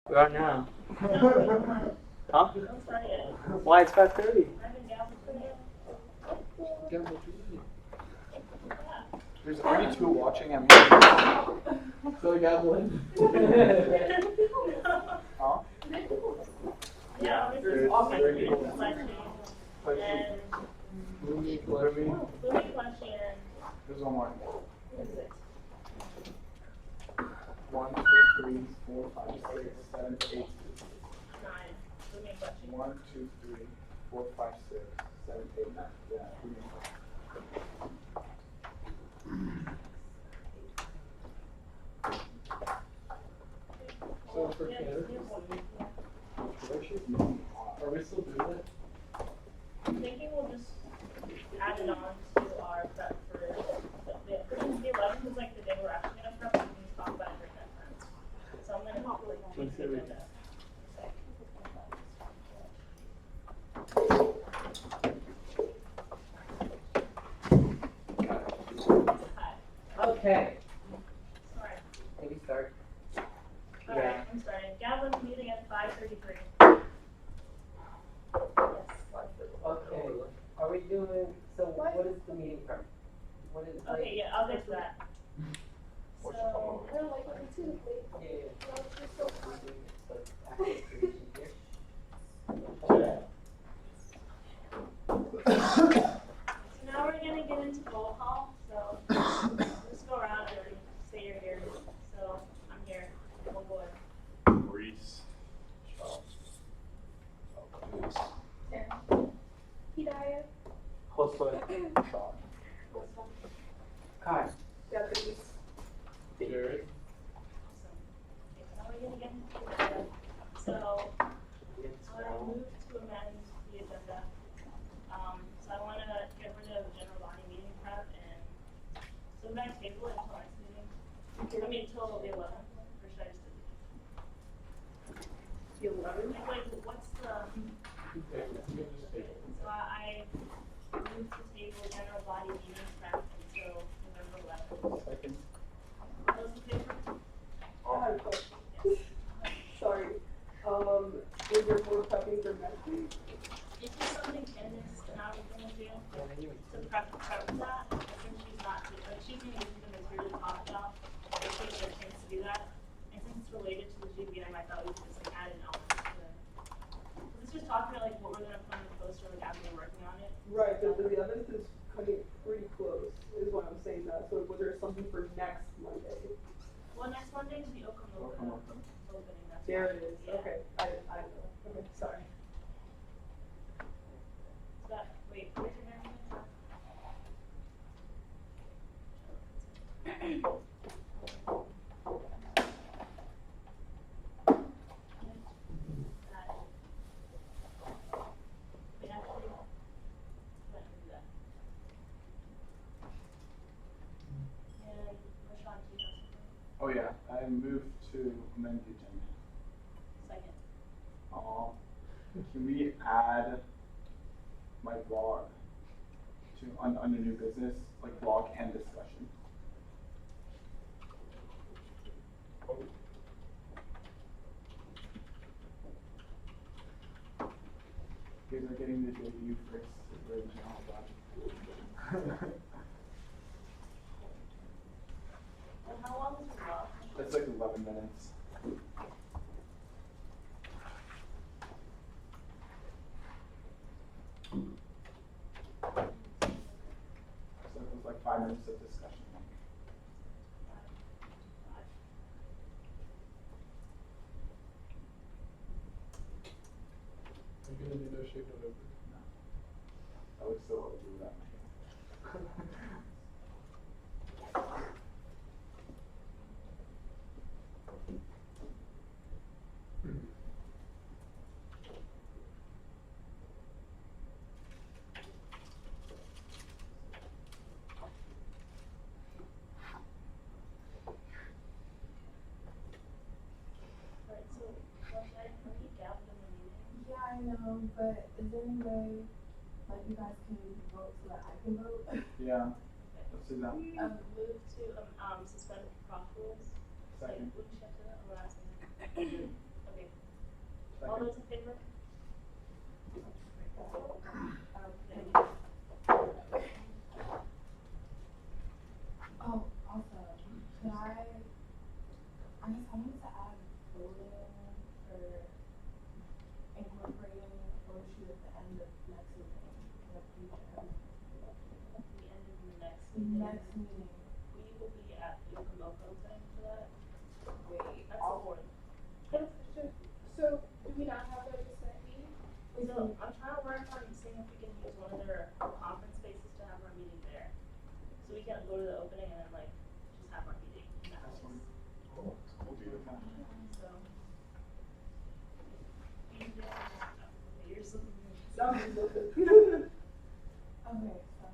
We are now. Huh? Why it's 5:30? There's already two watching at me. So we got one. Huh? Yeah, There's already Movie There's one more. 1, 2, 3, 4, 5, 6, 7, 8. 1, 2, 3, 4, 5, 6, 7, 8, 9. Yeah. So for kids, are we still doing it? I'm thinking we'll just add it on to our prep for the 11th is like the day we're actually gonna prep, and we can talk about it during that time. So I'm gonna like tweak the agenda. Okay. Sorry. Maybe start. Alright, I'm starting. Gavelin meeting at 5:33. Okay. Are we doing? So what is the meeting from? What is? Okay, yeah, I'll get to that. So, so now we're gonna get into roll call. So just go around and say you're here. So I'm here. One boy. Reese. Hidayah. Josue. Sean. Kai. Japanese. Jared. Awesome. Okay, so now we're gonna get into the agenda. So I move to amend the agenda. So I wanna get rid of general body meeting prep and so we're gonna table it until next meeting. I mean, until the 11th, or should I just do the 11th? Like, what's the? So I move to table general body meeting prep until November 11th. Second. All those in favor? I have a question. Yes. Sorry. Is there more prepping for next week? Is there something Candace and I were gonna do to prep that? Since she's not, like, she's gonna give the material to talk about, so she doesn't get a chance to do that. And since it's related to the GBM, I thought we could just like add an element to it. Let's just talk about like what we're gonna put on the poster, like as we're working on it. Right, but the 11th is cutting pretty close, is why I'm saying that. So was there something for next Monday? Well, next Monday is the Okamoka opening, that's There why. it is. Yeah. Okay, I don't know. Okay, sorry. So that, wait, where's your hand? Wait, actually, let me do that. And Rashawn, do you have something? Oh yeah, I moved to amend the agenda. Second. Can we add my blog to under new business, like blog and discussion? You guys are getting the debut first, the original blog. And how long is the blog? That's like 11 minutes. So it was like 5 minutes of discussion. Are you gonna negotiate November? I would still do that. Alright, so, well, should I need Gavin in the meeting? Yeah, I know, but is there any way, like, you guys can vote so that I can vote? Yeah, let's do that. Move to, suspend proc rules. Like, Second. wouldn't you have to, or last thing? Okay, next meeting? We will be at Yokomoto time for that. Wait, That's the fourth. So, do we not have like a set meeting? So I'm trying to work on seeing if we can use one of their conference spaces to have our meeting there. So we can go to the opening and then like just have our meeting in that That's place. Cool. We'll be there. So. You're just looking at me. Sounds good. Okay, so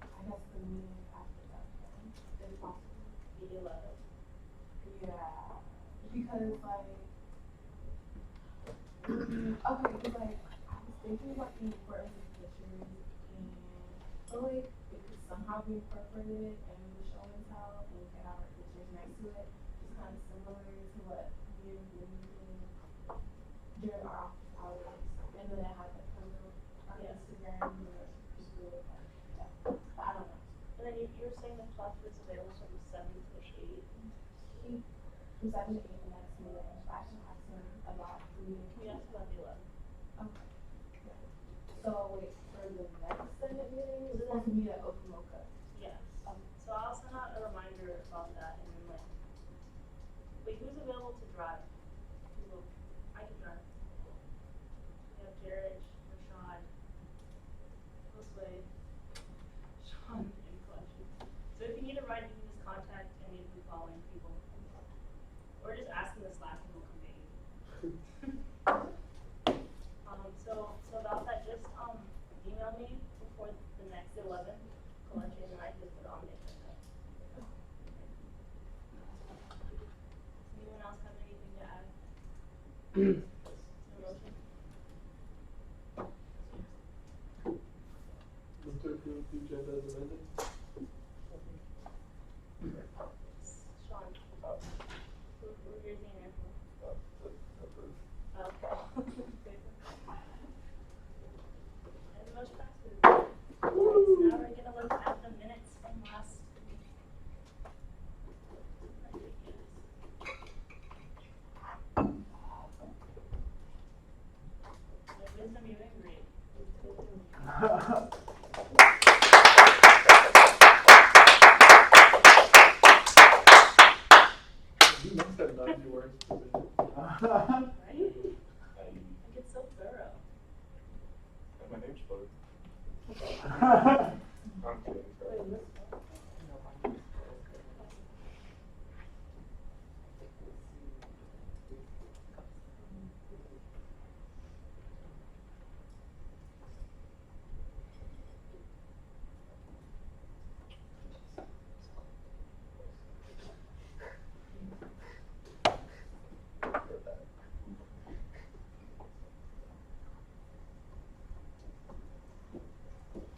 I guess the meeting after that then, if possible. The 11th. Yeah, because like, okay, because like, I was thinking about the importance of pictures and I feel like it could somehow be incorporated in the show and tell and we can have our pictures next to it, just kind of similar to what we and Whitney did during our office hours. And then it had like a little on Yeah. Instagram, you know, just really like, yeah, but I don't know. And then you were saying the clock is available from 7 to 8. He was actually in the next meeting, so I should ask him about the meeting. Can you ask about the 11th? Okay. So wait, for the next Senate meeting, is it supposed to meet at Okamoka? Yes. So I'll send out a reminder about that and then like, wait, who's available to drive? I can drive. We have Jared, Rashad, Josue, Sean, and Collection. So if you need a ride, you can just contact any of the following people. Or just ask them this last and we'll come get you. So about that, just email me before the next 11 collection and I just put it on the agenda. Does anyone else have anything to add? No motion? Move to approve the agenda as amended. Sean? Who here's the answer? Approved. Okay. And the motion passes. Alright, so now we're gonna look at the minutes from last week. The wisdom you agree. You must have 90 words per minute. Right? Like it's so thorough. My name's blurred. I'm kidding.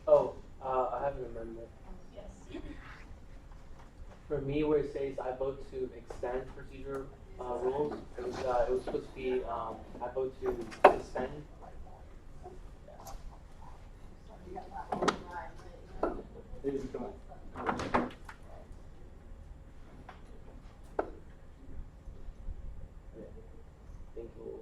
Oh, I have an amendment. Yes. For me, where it says I vote to extend procedure rules, it was supposed to be I vote to suspend. There you go. Thank you.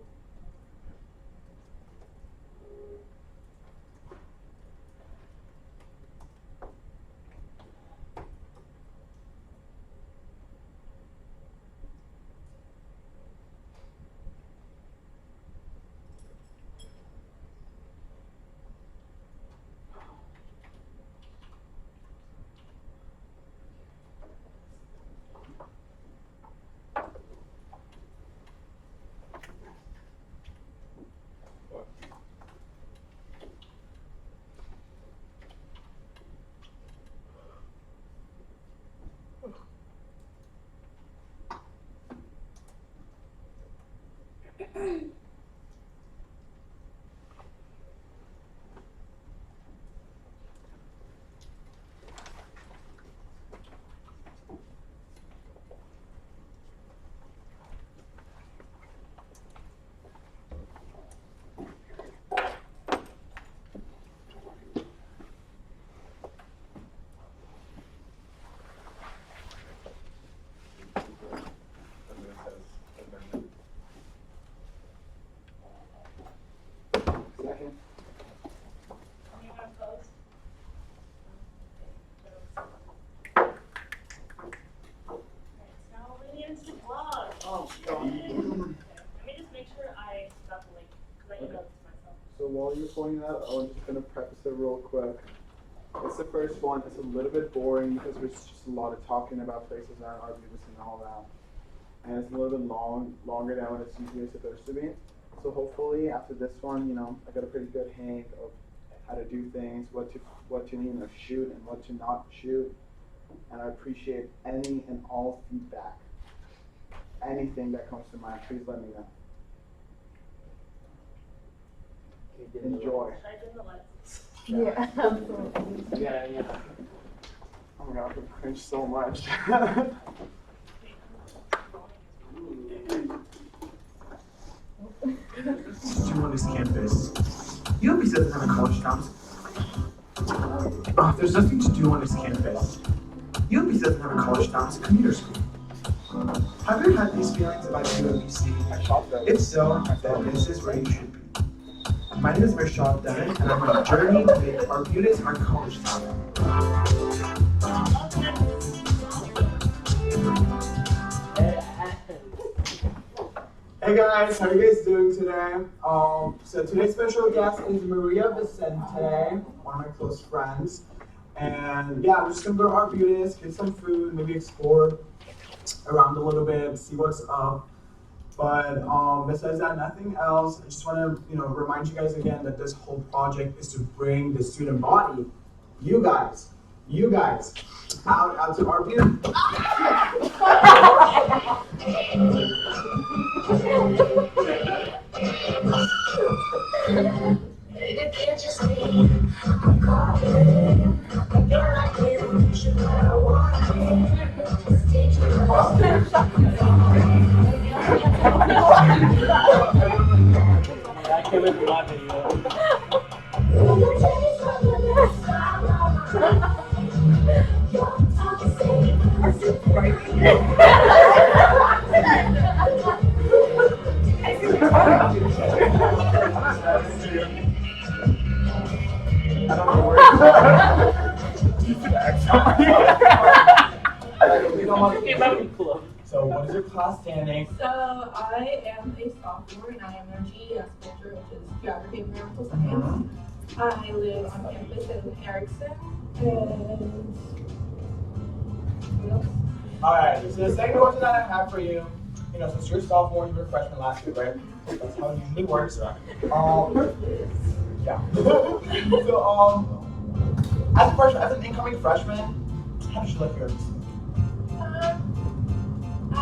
while you're pulling that, I'm just gonna preface it real quick. It's the first one. It's a little bit boring because there's just a lot of talking about places and arguments and all that. And it's a little bit longer than what it's usually supposed to be. So hopefully after this one, you know, I got a pretty good hang of how to do things, what to shoot and what to not shoot. And I appreciate any and all feedback. Anything that comes to mind, please let me know. Enjoy. Should I dim the lights? Yeah, absolutely. Yeah. Oh my god, I could cringe so much. Do on this campus. UMBC doesn't have a college campus. There's nothing to do on this campus. UMBC doesn't have a college town, it's a commuter school. Have you had these feelings about UMBC? If so, then this is where you should be. My name is Rashad Dennis, and I'm on a journey to make Arbutus our college town. Hey guys, how are you guys doing today? So today's special guest is Maria Vicente, one of my close friends. And yeah, we're just gonna go to Arbutus, get some food, maybe explore around a little bit, see what's up. But besides that, nothing else. I just want to, remind you guys again that this whole project is to bring the student body, you guys, out to Arbutus. I can't wait for my video. So what is your class standing? So I am a sophomore and I am a GES major, which is Geography and Environmental Science. I live on campus in Erickson and what else? Alright, so the second question that I have for you, since you're a sophomore, you were a freshman last year, right? That's how it usually works. Yeah. So as a freshman, as an incoming freshman, how did you like your I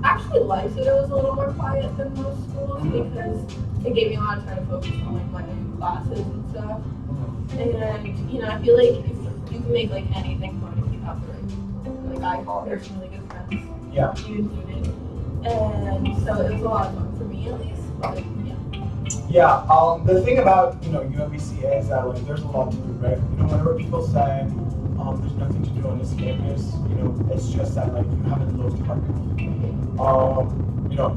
actually liked it. It was a little more quiet than most schools because it gave me a lot of time to focus on my classes and stuff. And I feel like if you can make anything fun if you have the right people. I have some really good friends. Yeah. You included. And so it was a lot of fun for me at least. But yeah. Yeah. The thing about UMBC is that there's a lot to do, right? Whenever people say there's nothing to do on this campus, it's just that you haven't looked hard enough.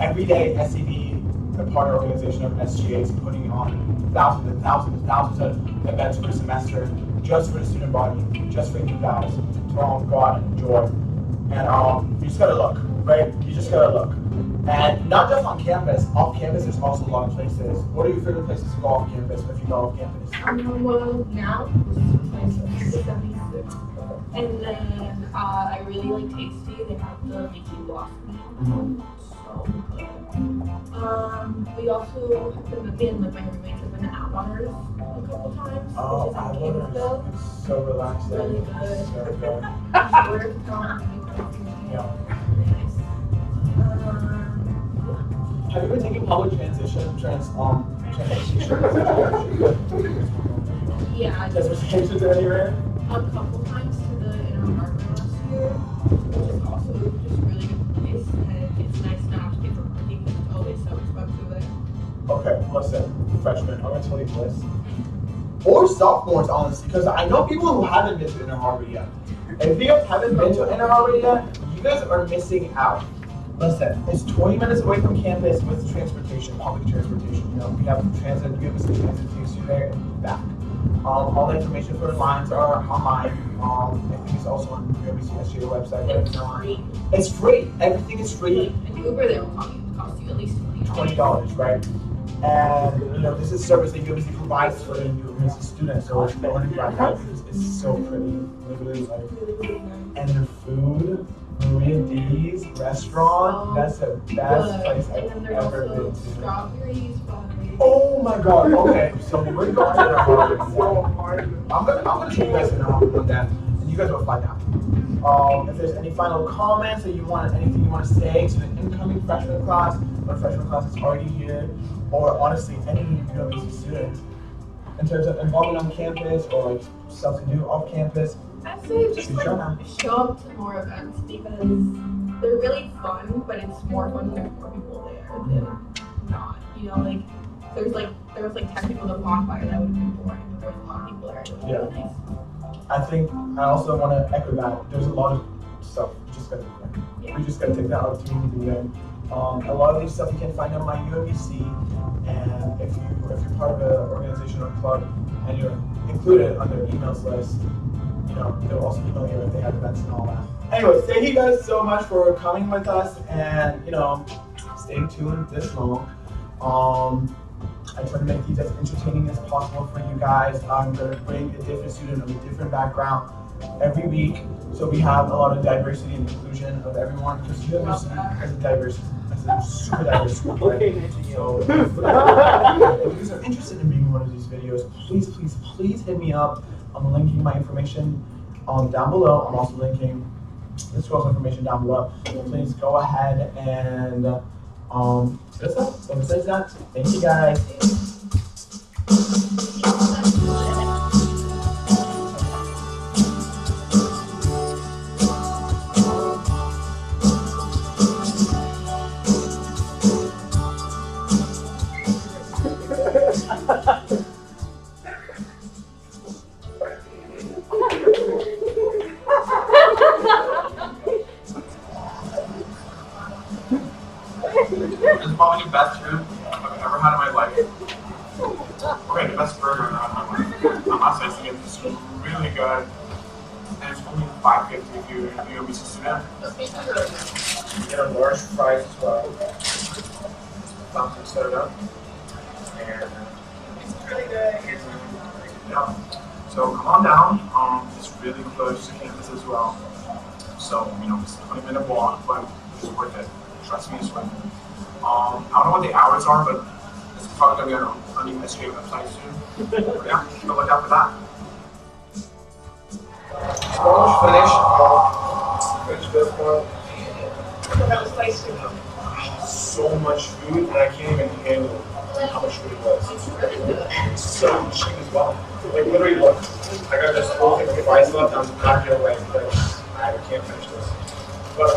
Every day SCD, the partner organization of SGA, is putting on thousands and thousands and thousands of events per semester just for the student body, just for you guys to go out and enjoy. And you just gotta look, right? You just gotta look. And not just on campus, off campus there's also a lot of places. What are your favorite places to go off campus if you go off campus? Well, now, and then I really like Tasty. They have the Leaky Blossom. So good. We also have been, me and my roommates have been to Outwaters a couple times. Oh, Outwaters. It's so relaxing. Really good. It's so good. Yeah. Nice. Have you been taking public transportation? Yeah, I just Transportation to anywhere? a couple times to the Inner Harbor last year, which is also just a really good place. And it's nice not to pay for parking because it's always so expensive there. Okay, listen, freshmen, I'm gonna tell you this. Or sophomores, honestly, because I know people who haven't been to Inner Harbor yet. If you guys haven't been to Inner Harbor yet, you guys are missing out. Listen, it's 20 minutes away from campus with transportation, public transportation. We have transit, UMBC transit takes you there and back. All the information for the lines are online. I think it's also on the UMBC SGA website. It's free. It's free. Everything is free. An Uber there will cost you at least $20. $20, right? And you know, this is service that UMBC provides for the UMBC students. So it's the undergrad is so pretty, literally like, and the food, Maria D's restaurant, that's the best place I've ever been to. Strawberries, Oh my god, okay, so we're going to I'm gonna take you guys in on that, and you guys will find out. If there's any final comments that you want, anything you want to say to the incoming freshman class, or freshman class that's already here, or honestly, any UMBC student, in terms of involvement on campus, or like stuff to do off campus, I'd say just like show up to more events because they're really fun, but it's more fun when there's more people there than not. You know, like there was technically the bonfire that would have been boring, but there was a lot of people there. It was really nice. I think I also want to echo that there's a lot of stuff we just gotta do. Yeah. We just gotta take that opportunity to do it. A lot of these stuff you can find on my UMBC, and if you're part of an organization or club and you're included on their emails list, you know, they'll also email you if they have events and all that. Anyways, thank you guys so much for coming with us and, you know, staying tuned this long. I try to make these as entertaining as possible for you guys. I'm going to bring a different student of a different background every week, so we have a lot of diversity and inclusion of everyone, because UMBC is a diverse, it's a super diverse group, right? So if you guys are interested in being in one of these videos, please hit me up. I'm linking my information down below. I'm also linking the school's information down below. Please go ahead and that's it. So besides that, thank you guys. It's probably the best food I've ever had in my life. Okay, the best burger I've ever had in my life. I'm not saying it. It's really good. And it's only $5.50 if you're a UMBC student. You get a large fries as well. Fountain soda. And it's really good. Yeah. So come on down. It's really close to campus as well. So, you know, it's a 20-minute walk, but it's worth it. Trust me, it's worth it. I don't know what the hours are, but it's probably going to be on the SGA website soon. Yeah, go look out for that. It's almost finished. Finished this one. That was nice to know. So much food, and I can't even handle how much food it was. It's so cheap as well. Like, literally, look, I got this whole thing of rice left, I'm not going to wait because I can't finish this. But,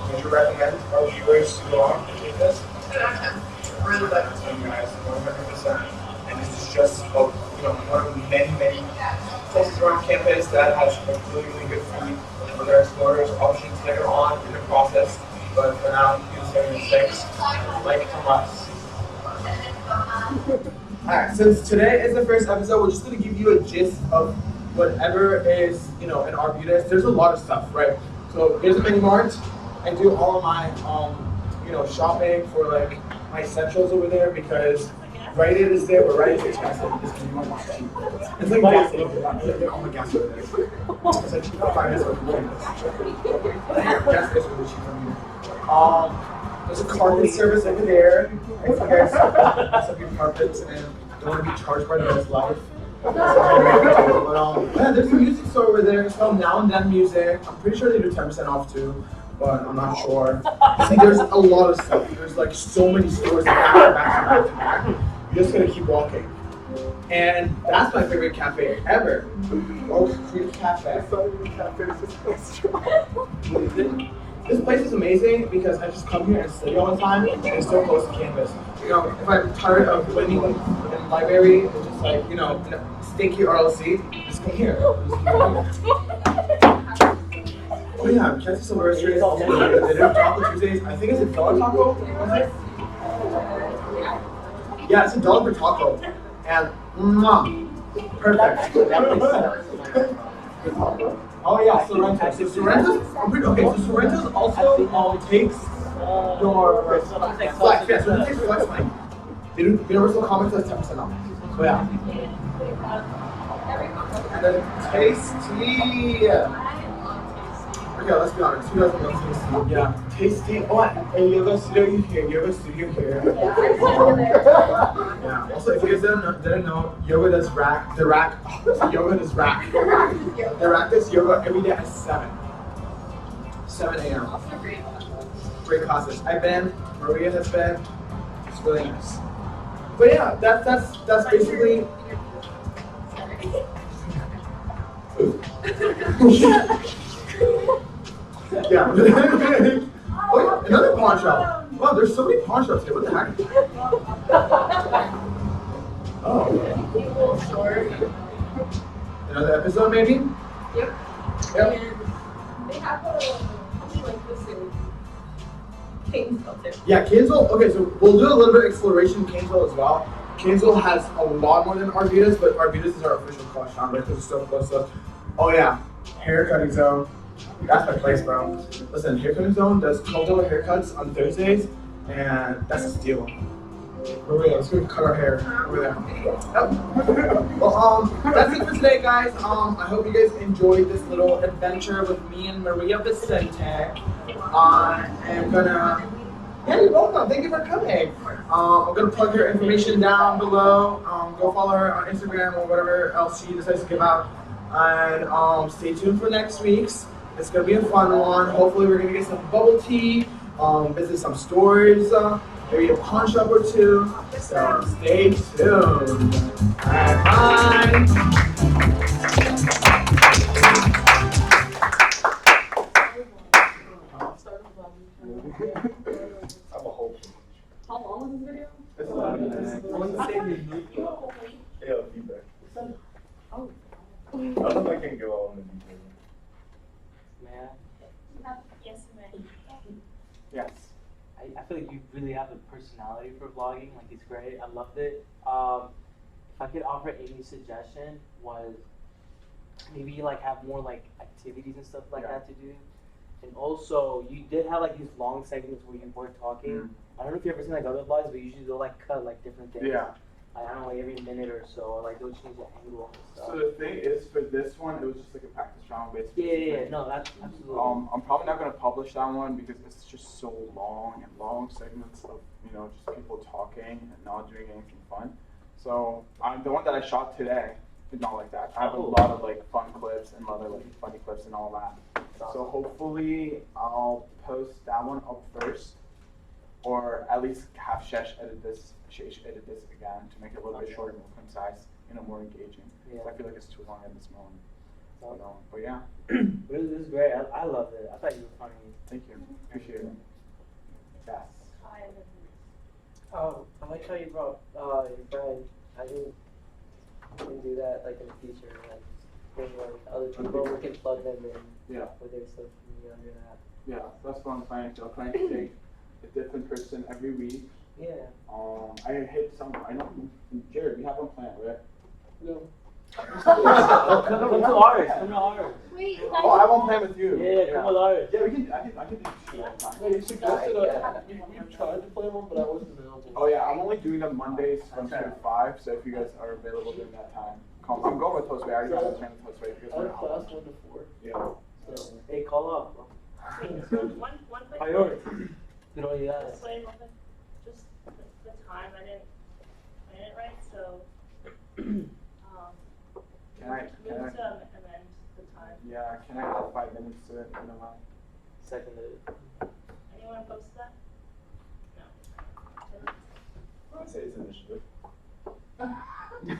would you recommend our viewers to go on and take this? Really like to tell you guys 100%. And this is just one of many places around campus that has really good food for their explorers, options later on in the process. But for now, use 76. Like from us. Alright, since today is the first episode, we're just gonna give you a gist of whatever is, in Arbutus. There's a lot of stuff, right? So here's a mini mart. I do all of my, shopping for like my essentials over there because Rite Aid is there, but Rite Aid is expensive. This can be much cheaper. It's like gas station. All my gas over there. It's like 5 minutes away from campus. Gas station is really cheap. There's a carpet service over there. If you guys have your carpets and don't want to be charged by the rest life. Yeah, there's a music store over there. It's called Now and Then Music. I'm pretty sure they do 10% off too, but I'm not sure. See, there's a lot of stuff. There's like so many stores back. You're just gonna keep walking. And that's my favorite cafe ever. Oak Creek Cafe. This place is amazing because I just come here and study all the time and it's so close to campus. If I'm tired of waiting in the library, it's just like, stinky RLC, just come here. Oh yeah, Kansas Silvestri is also good. They do Taco Tuesdays. I think it's a $1 taco, was it? Yeah, it's $1 per taco. And, perfect. Oh yeah, Sorrento's. So Sorrento's, so Sorrento's also takes Your Something like flex, yeah, sausage, so it takes flex money. Universal Comics has 10% off. So yeah. And then Tasty. Okay, let's be honest. Who doesn't love Tasty? Yeah, Tasty. Oh, and Yoga Studio here. Yoga Studio here. Yeah. Also, if you guys didn't know, yoga does rack. The rack. Yoga does rack. The rack does yoga every day at 7 a.m. Great classes. I've been. Maria has been. It's really nice. But yeah, that's basically. Yeah. Oh, yeah, another pawn shop. Wow, there's so many pawn shops here. What the heck? Oh. Another episode, maybe? Yep. Yep. And they have like this in Kingsville too. Yeah, Kansville. Okay, so we'll do a little bit of exploration in Kansville as well. Kansville has a lot more than Arbutus, but Arbutus is our official college town because it's so close to us. Oh yeah, haircutting zone. That's my place, bro. Listen, haircutting zone does $12 haircuts on Thursdays, and that's a steal. Maria, let's go cut our hair over there. Yep. Well, that's it for today, guys. I hope you guys enjoyed this little adventure with me and Maria Vicente. I'm gonna. Yeah, you're welcome. Thank you for coming. I'm gonna plug her information down below. Go follow her on Instagram or whatever else she decides to give out. And stay tuned for next week's. It's gonna be a fun one. Hopefully, we're gonna get some bubble tea, visit some stores, maybe a pawn shop or two. So stay tuned. Bye. I'm a whole. How long was this video? It's 11 minutes. Yeah, feedback. Oh. I don't know if I can go all in the details. Man, Yes, ma'am. Yes. I feel like you really have a personality for vlogging. Like, it's great. I loved it. If I could offer any suggestion, was maybe like have more like activities and stuff like that to do. And also, you did have like these long segments where you weren't talking. I don't know if you've ever seen like other vlogs, but usually they'll like cut like different things. Yeah. I don't know, like every minute or so, like they'll change the angle and stuff. So the thing is, for this one, it was just like a practice round, basically. Yeah, no, that's absolutely. I'm probably not gonna publish that one because it's just so long and long segments of just people talking and not doing anything fun. So the one that I shot today is not like that. I have a lot of like fun clips and other like funny clips and all that. So hopefully I'll post that one up first, or at least have Shesh edit this again to make it a little bit shorter, more concise, more engaging. Yeah. I feel like it's too long at this moment. But yeah. But it was great. I loved it. I thought you were funny. Thank you. Appreciate it. Yes. Oh, I like how you brought your friend. I didn't do that like in the future. Like bring like other people, we can plug them in. Yeah. With their stuff under that. Yeah, that's what I'm planning to. I'm planning to take a different person every week. Yeah. I hit some. I know, Jared. We have one plan, right? No. Come to ours. Come to ours. Wait, Oh, I won't play with you. Yeah, come with ours. Yeah, we can. I can do two at a time. No, you suggested we tried to play one, but I wasn't available. Oh yeah, I'm only doing them Mondays from 2 to 5. So if you guys are available during that time, call. I'm going with Postway. I already have a plan with Postway. If you guys I want have to help. class 1 to 4. Yeah. So, hey, call up. Bro. one quick Priority. You know, yeah. This way, just the time I didn't plan it right, so Can I? we need to amend the time. Yeah. Can I add 5 minutes to it? You know what? Seconded. Anyone opposed to that? No. I would say it's initiative. I mean,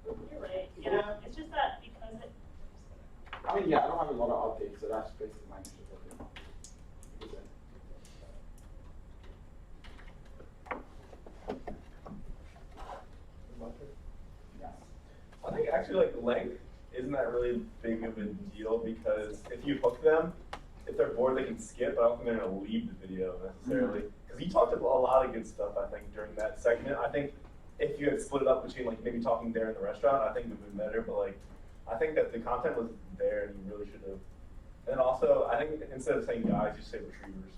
you're right. Yeah, it's just that because it. I mean, yeah, I don't have a lot of updates, so that's basically my initiative. I think actually like length isn't that really big of a deal because if you hook them, if they're bored they can skip, but I don't think they're gonna leave the video necessarily. Because you talked a lot of good stuff I think during that segment. I think if you had split it up between like maybe talking there in the restaurant, I think it would have been better, but like I think that the content was there and you really should have. And then also I think instead of saying guys, you say retrievers.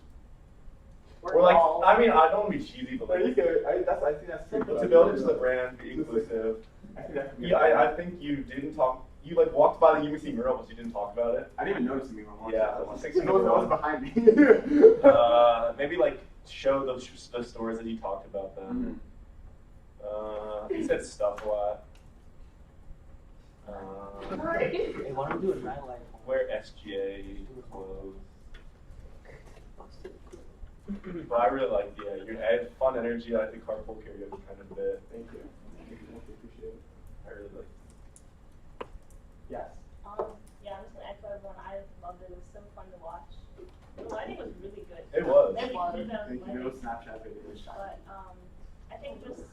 Or like, I mean, I don't want to be cheesy, but No, you like, can. I think that's true. to build into the brand, be inclusive. I think that could be. Yeah, I think you didn't talk. You like walked by the UMBC mural, but you didn't talk about it. I didn't even notice me when Yeah, I was that's it was behind me. Maybe like show the stories that you talked about then. You said stuff a lot. Hey, why don't we do a nightlife? Wear SGA clothes. But I really like, yeah, you had fun energy. I like the carpool karaoke kind of bit. Thank you. Appreciate it. I really like. Yes. Yeah, I'm just gonna echo everyone. I loved it. It was so fun to watch. The lighting was really good. It was. It was. It was Thank you. No Snapchat video. But I think just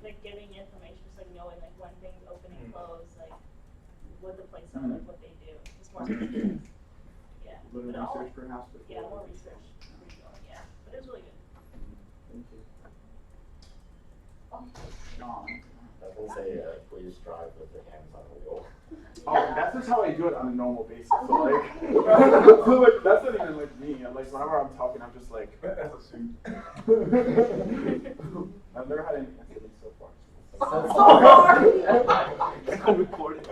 like giving information, just like knowing like when things open and close, like what the place are, like what they do. Just more experience. Yeah. A little But all- research perhaps. Yeah, more research. Yeah, but it was really good. Thank you. Sean. I was gonna say, please drive with your hands on the wheel. Oh, that's just how I do it on a normal basis. So like, so like that's not even like me. Like whenever I'm talking, I'm just like. That's a suit. I've never had any incidents so far. I'm recording.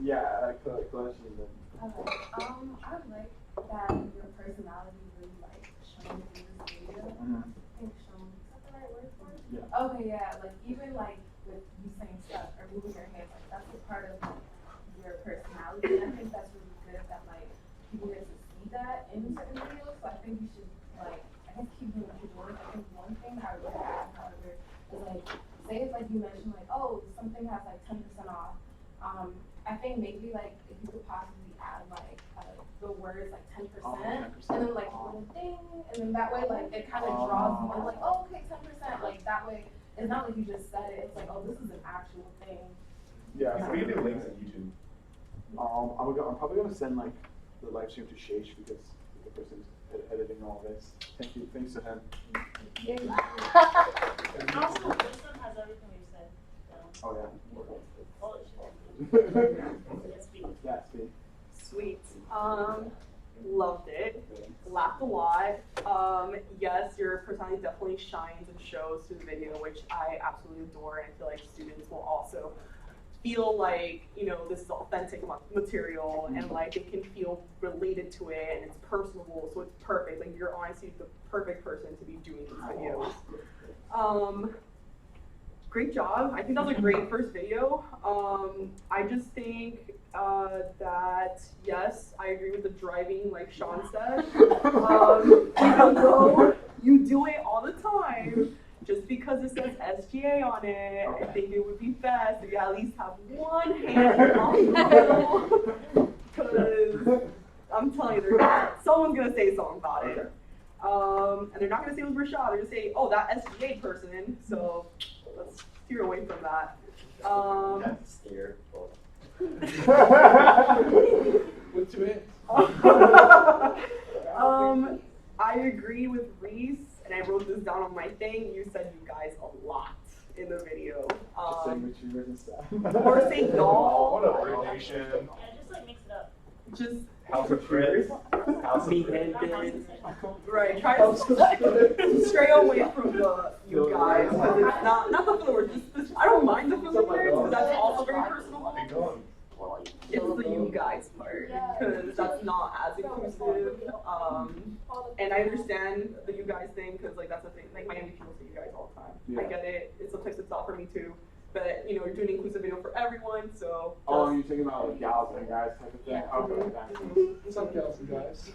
Yeah, collection then. Okay. I like that your personality really like shown in this video. I think shown, is that the right word for it? Yeah. Okay, yeah, like even like with you saying stuff or moving your hands, like that's a part of like your personality. And I think that's really good that like people get to see that in certain videos. So I think you should like, I guess keep doing what you're doing. I think one thing I would add, however, is like, say if like you mentioned like, oh, something has like 10% off. I think maybe like if you could possibly add like the words like 10%, and then like a little ding, and then that way like it kind of draws you in like, oh, okay, 10%. Like that way, it's not like you just said it. It's like, oh, this is an actual thing. Yeah. So we can do links on YouTube. I'm probably gonna send like the live stream to Shaish because the person's editing all this. Thank you. Thanks to him. And also, this one has everything we've said. So. Oh yeah. Well, it should. Yes, speak. Yeah, speak. Sweet. Loved it. Laughed a lot. Yes, your personality definitely shines and shows through the video, which I absolutely adore, and I feel like students will also feel like, you know, this is authentic material, and like they can feel related to it, and it's personable, so it's perfect. Like you're honestly the perfect person to be doing these videos. Great job. I think that was a great first video. I just think that, yes, I agree with the driving, like Sean said. Even though you do it all the time, just because it says SGA on it, I think it would be best if you at least have one hand on the wheel. Because I'm telling you, someone's going to say something about it. And they're not going to say it was Rashad. They're going to say, oh, that SGA person. So let's steer away from that. Steer. With 2 hands. I agree with Reese, and I wrote this down on my thing. You said you guys a lot in the video. Just saying what you and stuff. Or say y'all. What up, Great Nation? Yeah, just like mix it up. Just House of Chris. House of Me Chris. and right. Try to stray away from the you guys. 'Cause it's not the filler words. I don't mind the filler words, because that's also very personal. Be gone. It's the you guys part, because that's not as inclusive. And I understand the you guys thing, because like that's the thing. Like my MVP people say you guys all the time. Yeah. I get it. Sometimes it's not for me too. But you know, you're doing an inclusive video for everyone, so. Oh, you're talking about like gals and guys type of thing? Yeah. Okay. Some gals and guys.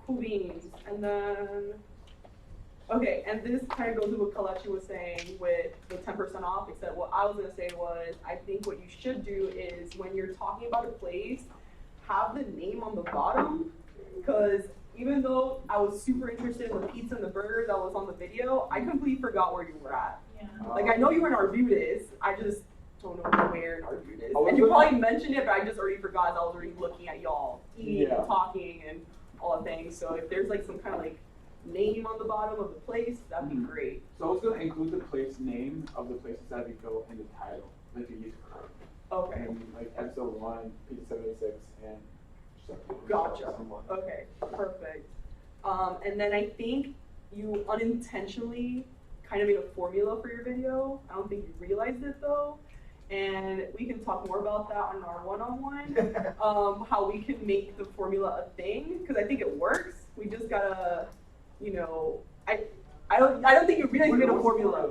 Cool beans. And then, okay, and this kind of goes with what Kalechi was saying with the 10% off, except what I was going to say was, I think what you should do is when you're talking about a place, have the name on the bottom, because even though I was super interested in the pizza and the burger that was on the video, I completely forgot where you were at. Yeah. Like, I know you were in Arbutus, I just don't know where in Arbutus. Oh, And you was it? probably mentioned it, but I just already forgot, as I was already looking at y'all eating Yeah. and talking and all the things. So if there's like some kind of like name on the bottom of the place, that'd be great. So I was gonna include the place name of the places that we go in the title, like the YouTube card. Okay. And like episode 1, pizza 76, and just Gotcha. Okay, perfect. And then I think you unintentionally kind of made a formula for your video. I don't think you realized it though. And we can talk more about that on our one-on-one, how we can make the formula a thing, because I think it works. We just gotta, you know, I don't think you realize you made a formula.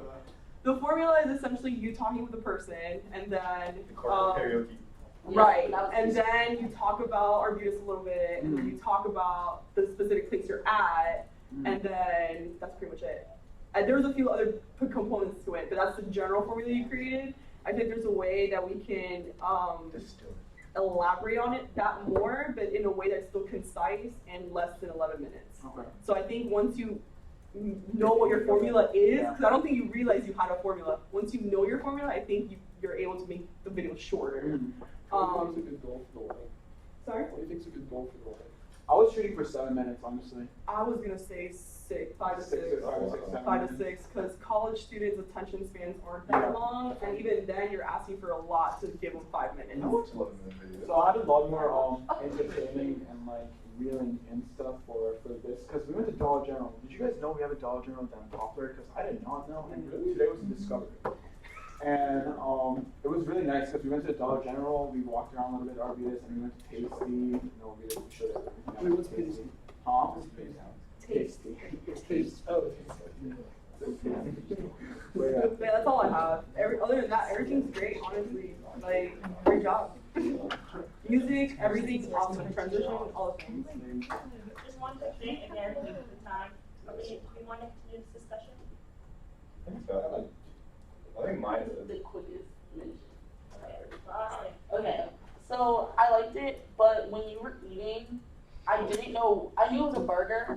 The formula is essentially you talking with the person, and then Karaoke. right, and then you talk about Arbutus a little bit, and then you talk about the specific place you're at, and then that's pretty much it. And there's a few other components to it, but that's the general formula you created. I think there's a way that we can elaborate on it that more, but in a way that's still concise and less than 11 minutes. Okay. So I think once you know what your formula is, because I don't think you realize you had a formula. Once you know your formula, I think you're able to make the video shorter. What do you think's a good goal for the length? Sorry? What do you think's a good goal for the length? I was shooting for 7 minutes, honestly. I was gonna say 5 to 6. 5 to 6, because college students' attention spans aren't that long, and even then you're asking for a lot to give them 5 minutes. So I had a lot more entertaining and like reeling in stuff for this, because we went to Dollar General. Did you guys know we have a Dollar General down in Poplar? Because I did not know, and today was a discovery. And it was really nice because we went to Dollar General, we walked around a little bit at Arbutus, and we went to Tasty. No, we showed everything. Wait, what's Tasty? Huh? Tasty. Taste. Oh, But yeah. Yeah, that's all I have. Other than that, everything's great, honestly. Like, great job. Music, everything, awesome. Transition, all the things. Just one quick thing, again, due to the time. We want to continue this discussion? I think so. I think mine is. The quickest mention. Okay, last thing. Okay, so I liked it, but when you were eating, I didn't know, I knew it was a burger,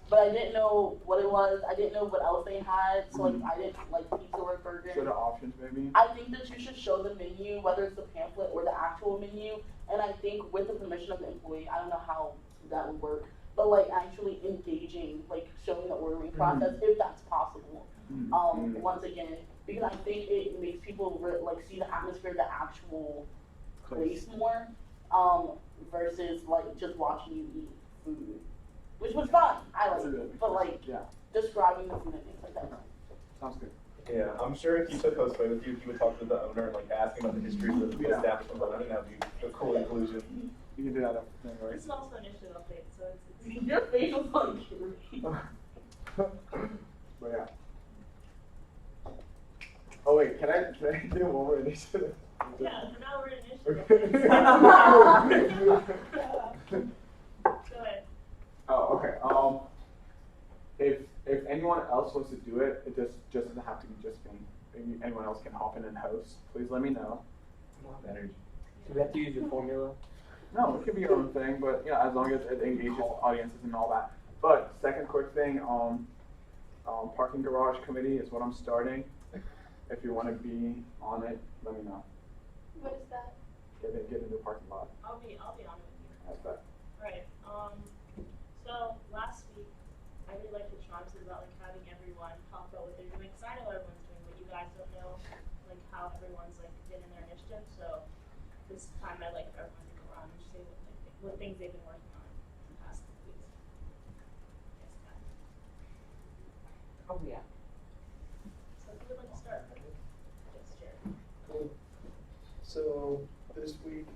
but I didn't know what it was, I didn't know what else they had, so like I didn't like pizza or burger. Show the options maybe. I think that you should show the menu, whether it's the pamphlet or the actual menu, and I think with the permission of the employee, I don't know how that would work, but like actually engaging, like showing the ordering process, if that's possible. Once again, because I think it makes people like see the atmosphere, the actual place more, versus like just watching you eat food, which was fun. I liked it, but like describing the food and things like that. Sounds good. Yeah, I'm sure if you took Josue with you, he would talk to the owner and like ask him about the history of the establishment. I think that'd be a cool inclusion. You can do that thing, right? This is also initiative update, so it's. Your facial function. But yeah. Oh wait, can I do one more initiative? Yeah, for now we're in initiative. Go ahead. Oh, okay. If anyone else wants to do it, it just doesn't have to be just me. Maybe anyone else can hop in and host. Please let me know. Energy. Do we have to use your formula? No, it could be your own thing, but as long as it engages audiences and all that. But second quick thing, parking garage committee is what I'm starting. If you want to be on it, let me know. What is that? Get into the parking lot. I'll be on it with you. That's that. Right. So last week, I really liked what Sean said about like having everyone talk about what they're doing. Cause I know everyone's doing, but you guys don't know like how everyone's like been in their initiative. So this time I'd like everyone to go around and just say what things they've been working on in the past weeks. Yes, Pat. Oh yeah. So if you would like to start, yes, Jared. Cool. So this week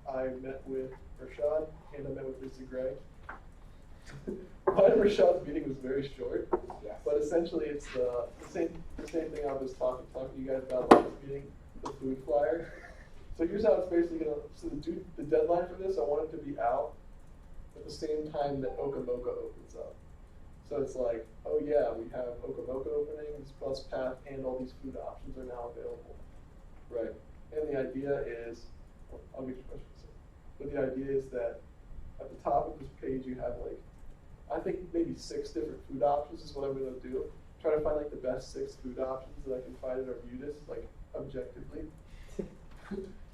I met with Rashad and I met with Lisa Gray. Mine and Rashad's meeting was very short, but essentially it's the same thing I was talking to you guys about last meeting, the food flyer. So here's how it's basically gonna. So the deadline for this, I want it to be out at the same time that Okamoka opens up. So it's like, oh yeah, we have Okamoka opening, this bus path, and all these food options are now available, right? And the idea is, I'll get your questions. But the idea is that at the top of this page you have like, I think maybe 6 different food options is what I'm gonna do. Try to find like the best 6 food options that I can find at Arbutus, like objectively.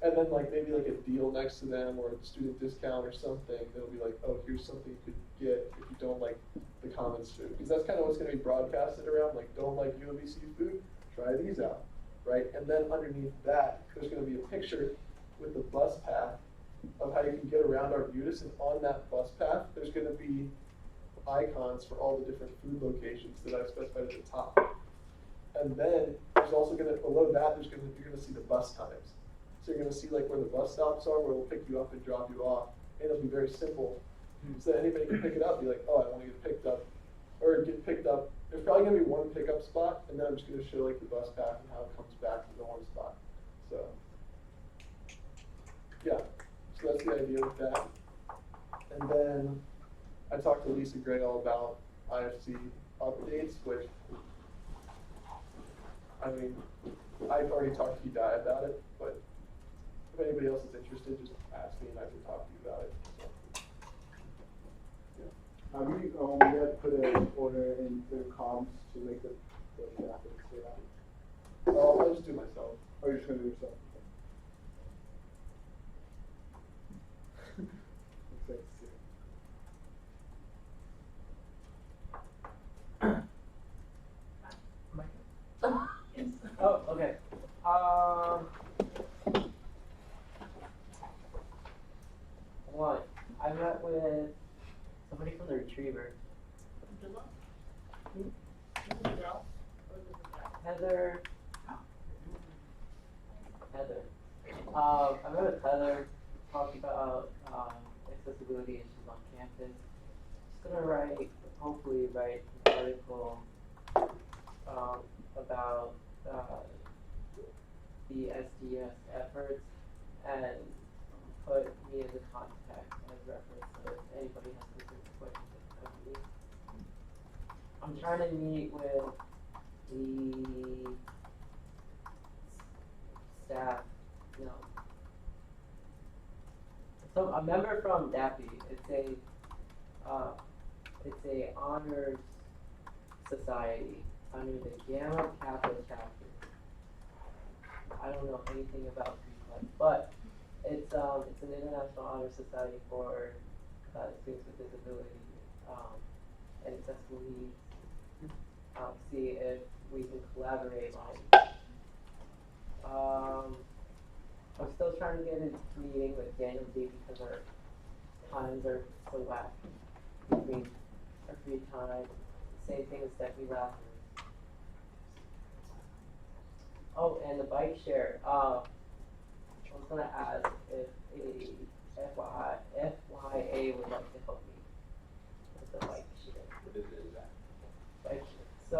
And then like maybe like a deal next to them or a student discount or something that'll be like, oh, here's something you could get if you don't like the Commons food. Because that's kind of what's gonna be broadcasted around, like don't like UMBC food, try these out, right? And then underneath that, there's gonna be a picture with the bus path of how you can get around Arbutus, and on that bus path, there's gonna be icons for all the different food locations that I've specified at the top. And then there's also gonna, below that, you're gonna see the bus times. So you're gonna see like where the bus stops are, where it'll pick you up and drop you off, and it'll be very simple. So that anybody can pick it up, be like, oh, I wanna get picked up, or get picked up. There's probably gonna be one pickup spot, and then I'm just gonna show like the bus path and how it comes back to the one spot. So, yeah, so that's the idea with that. And then I talked to Lisa Gray all about IFC updates, which, I mean, I've already talked to Hidayah about it, but if anybody else is interested, just ask me and I can talk to you about it. So, We had put an order into comms to make the graphics for that. I'll just do it myself. Oh, you're just gonna do it yourself? Okay. Oh, okay. One, I met with somebody from the Retriever. Heather. I met with Heather, talking about accessibility issues on campus. Just gonna hopefully write an article about the SGS efforts and put me as a contact as reference so if anybody has specific questions of me. I'm trying to meet with the staff, So a member from DAPI, it's a honors society under the Gamma Kappa chapter. I don't know anything about Greek, but it's an international honor society for students with disability and accessible needs. See if we can collaborate on it. I'm still trying to get a meeting with Daniel D because our times are so whack between our free time. Same thing as Stephanie last week. Oh, and the bike share. I was gonna ask if a FYA would like to help me with the bike share. What is that? Bike share. So,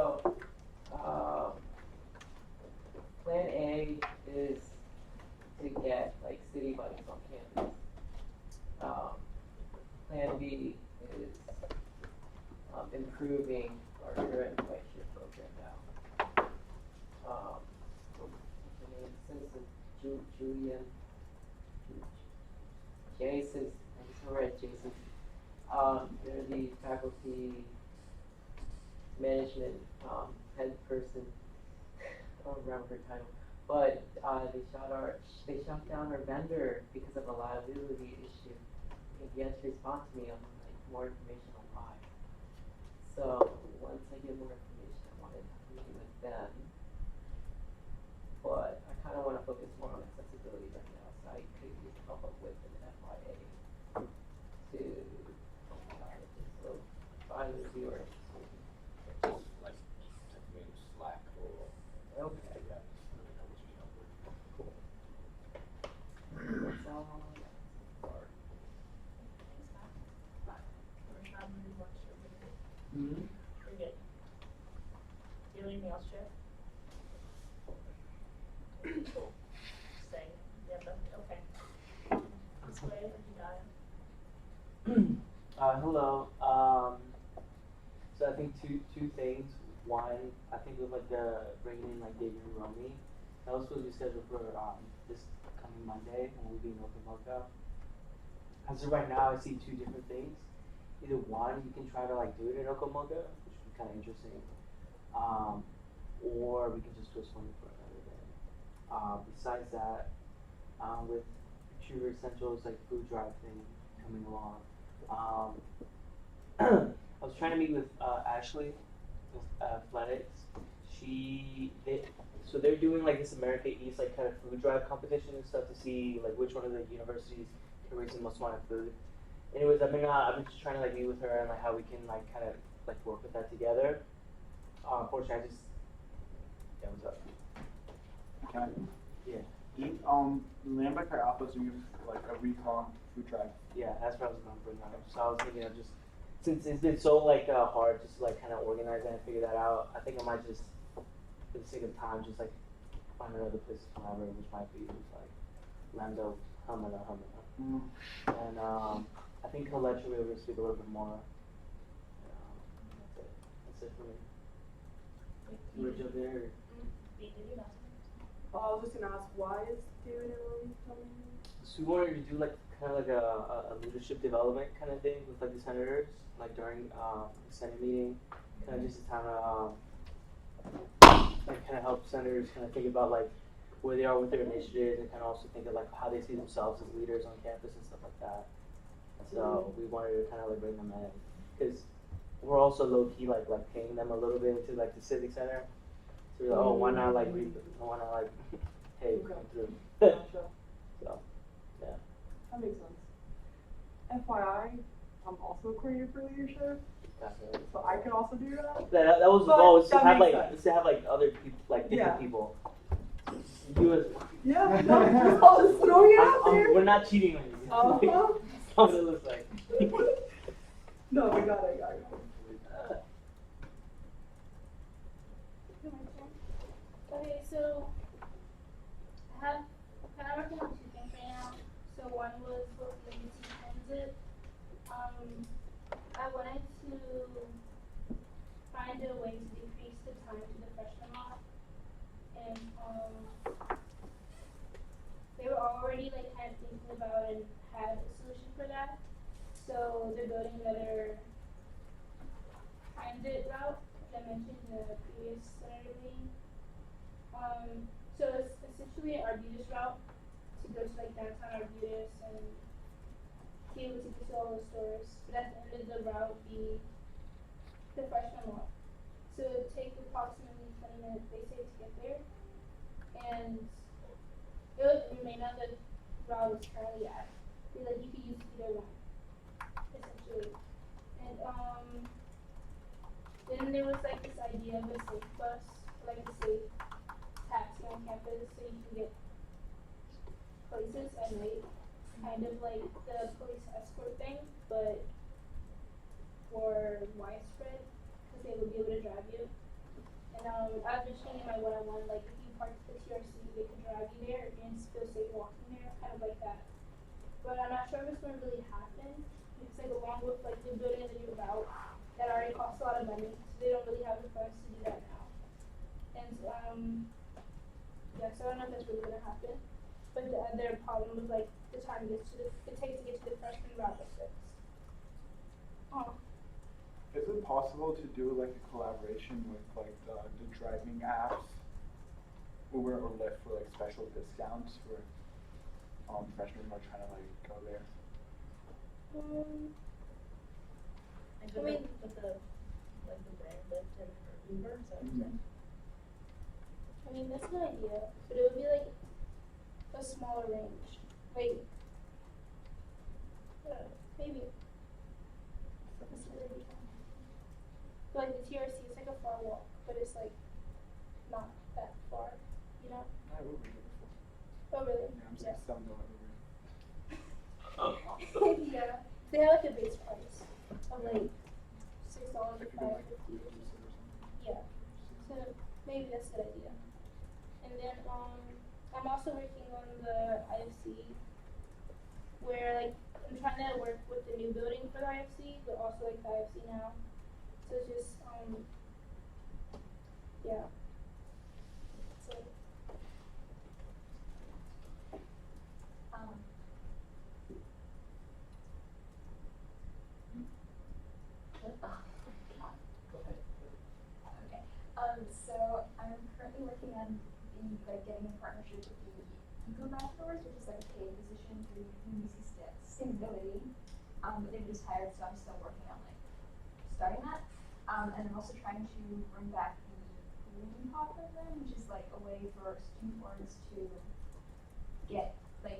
plan A is to get like city bikes on campus. Plan B is improving our current bike share program now. Julian, Jason, I'm sorry, Jason. They're the faculty management head person. I don't remember her title, but they shut down our vendor because of a liability issue. If you have to respond to me on like more information on why. So once I get more information, I want to meet with them. But I kind of want to focus more on accessibility right now, so I could use help up with an FYA to just find the viewer. Like, maybe Slack or. Okay. Yeah. Cool. That's all. We're good. Do you have anything else, Chair? Cool. Staying. Yeah, but, okay. This way, Hidayah. Hello. So I think two things. One, I think with like bringing in like David and Romy, that was supposed to be scheduled for this coming Monday when we'll be in Okamoka. As of right now, I see two different things. Either one, you can try to like do it in Okamoka, which would be kind of interesting, or we can just postpone it for another day. Besides that, with Retriever Essentials like food drive thing coming along, I was trying to meet with Ashley with athletics. So they're doing like this America East like kind of food drive competition and stuff to see like which one of the universities raising most wanted food. Anyways, I've been just trying to like meet with her and like how we can like kind of like work with that together. Unfortunately, I just what's up? Okay. Yeah. Lambecker Alpha's doing like a week-long food drive. Yeah, that's what I was gonna bring up. So I was thinking of just since it's been so like hard just to like kind of organize and figure that out. I think I might just, for the sake of time, just like find another place to collaborate, which might be like Lando Humana. And I think Colette should be able to speak a little bit more. That's it for me. Would you there? I was just gonna ask, why is David and Lily coming? So we wanted to do like kind of like a leadership development kind of thing with like the senators, like during the Senate meeting, kind of just a time to like kind of help senators kind of think about like where they are with their initiatives and kind of also think of like how they see themselves as leaders on campus and stuff like that. So we wanted to kind of like bring them in because we're also low key like paying them a little bit into like the civic center. So we're like, oh, why not like hey, come through. Gotcha. So yeah. That makes sense. FYI, I'm also a coordinator for leadership, so I could also do that. That was the But goal, was to that have makes like sense. to have like other people, like different Yeah. people. You as Yeah, no, I'll just throw it out there. we're not cheating on you. Uh-huh. That's what it looks like. No, we got it. Okay, so I have kind of working on two things right now. So one was with UMBC Transit. I wanted to find a way to decrease the time to the freshman lot, and they were already like kind of thinking about and had a solution for that. So they're building another transit route that I mentioned in the previous Senator meeting. So it's essentially an Arbutus route to go to like downtown Arbutus and be able to get to all the stores. But at the end of the route would be the freshman lot. So it would take approximately 20 minutes, they say, to get there. And it would remain on the route it's currently at. So like you could use either one, essentially. And then there was like this idea of a safe bus, like a safe taxi on campus so you can get places at night, kind of like the police escort thing, but for widespread, because they would be able to drive you. And I was mentioning in my one-on-one, like if you park at the TRC, they could drive you there and feel safe walking there, kind of like that. But I'm not sure if it's going to really happen, because like along with like the building of the new route, that already costs a lot of money, so they don't really have the funds to do that now. And yeah, so I don't know if that's really gonna happen. But the other problem was like the time it takes to get to the freshman route at 6. Oh. Is it possible to do like a collaboration with like the driving apps, Uber or Lyft, for like special discounts for freshmen who are trying to like go there? I mean, with the brand Lyft and Uber, is that what you're saying? I mean that's an idea, but it would be like a smaller range, like maybe. That's a good idea. But like the TRC is like a far walk, but it's like not that far, you know? I have Uber here before. Oh really? Yeah, I'm just $7 Uber. Yeah, they have like a base price of like $6 If you or go like $5.50. or something. Yeah, so maybe that's a good idea. And then I'm also working on the IFC, where like I'm trying to work with the new building for the IFC, but also like the IFC now. So it's just yeah. So so I'm currently working on getting in partnership with the Eco Ambassadors, which is like a paid position through UMBC Sustainability. But they've just hired, so I'm still working on like starting that. And I'm also trying to bring back the Green Pod program, which is like a way for student orgs to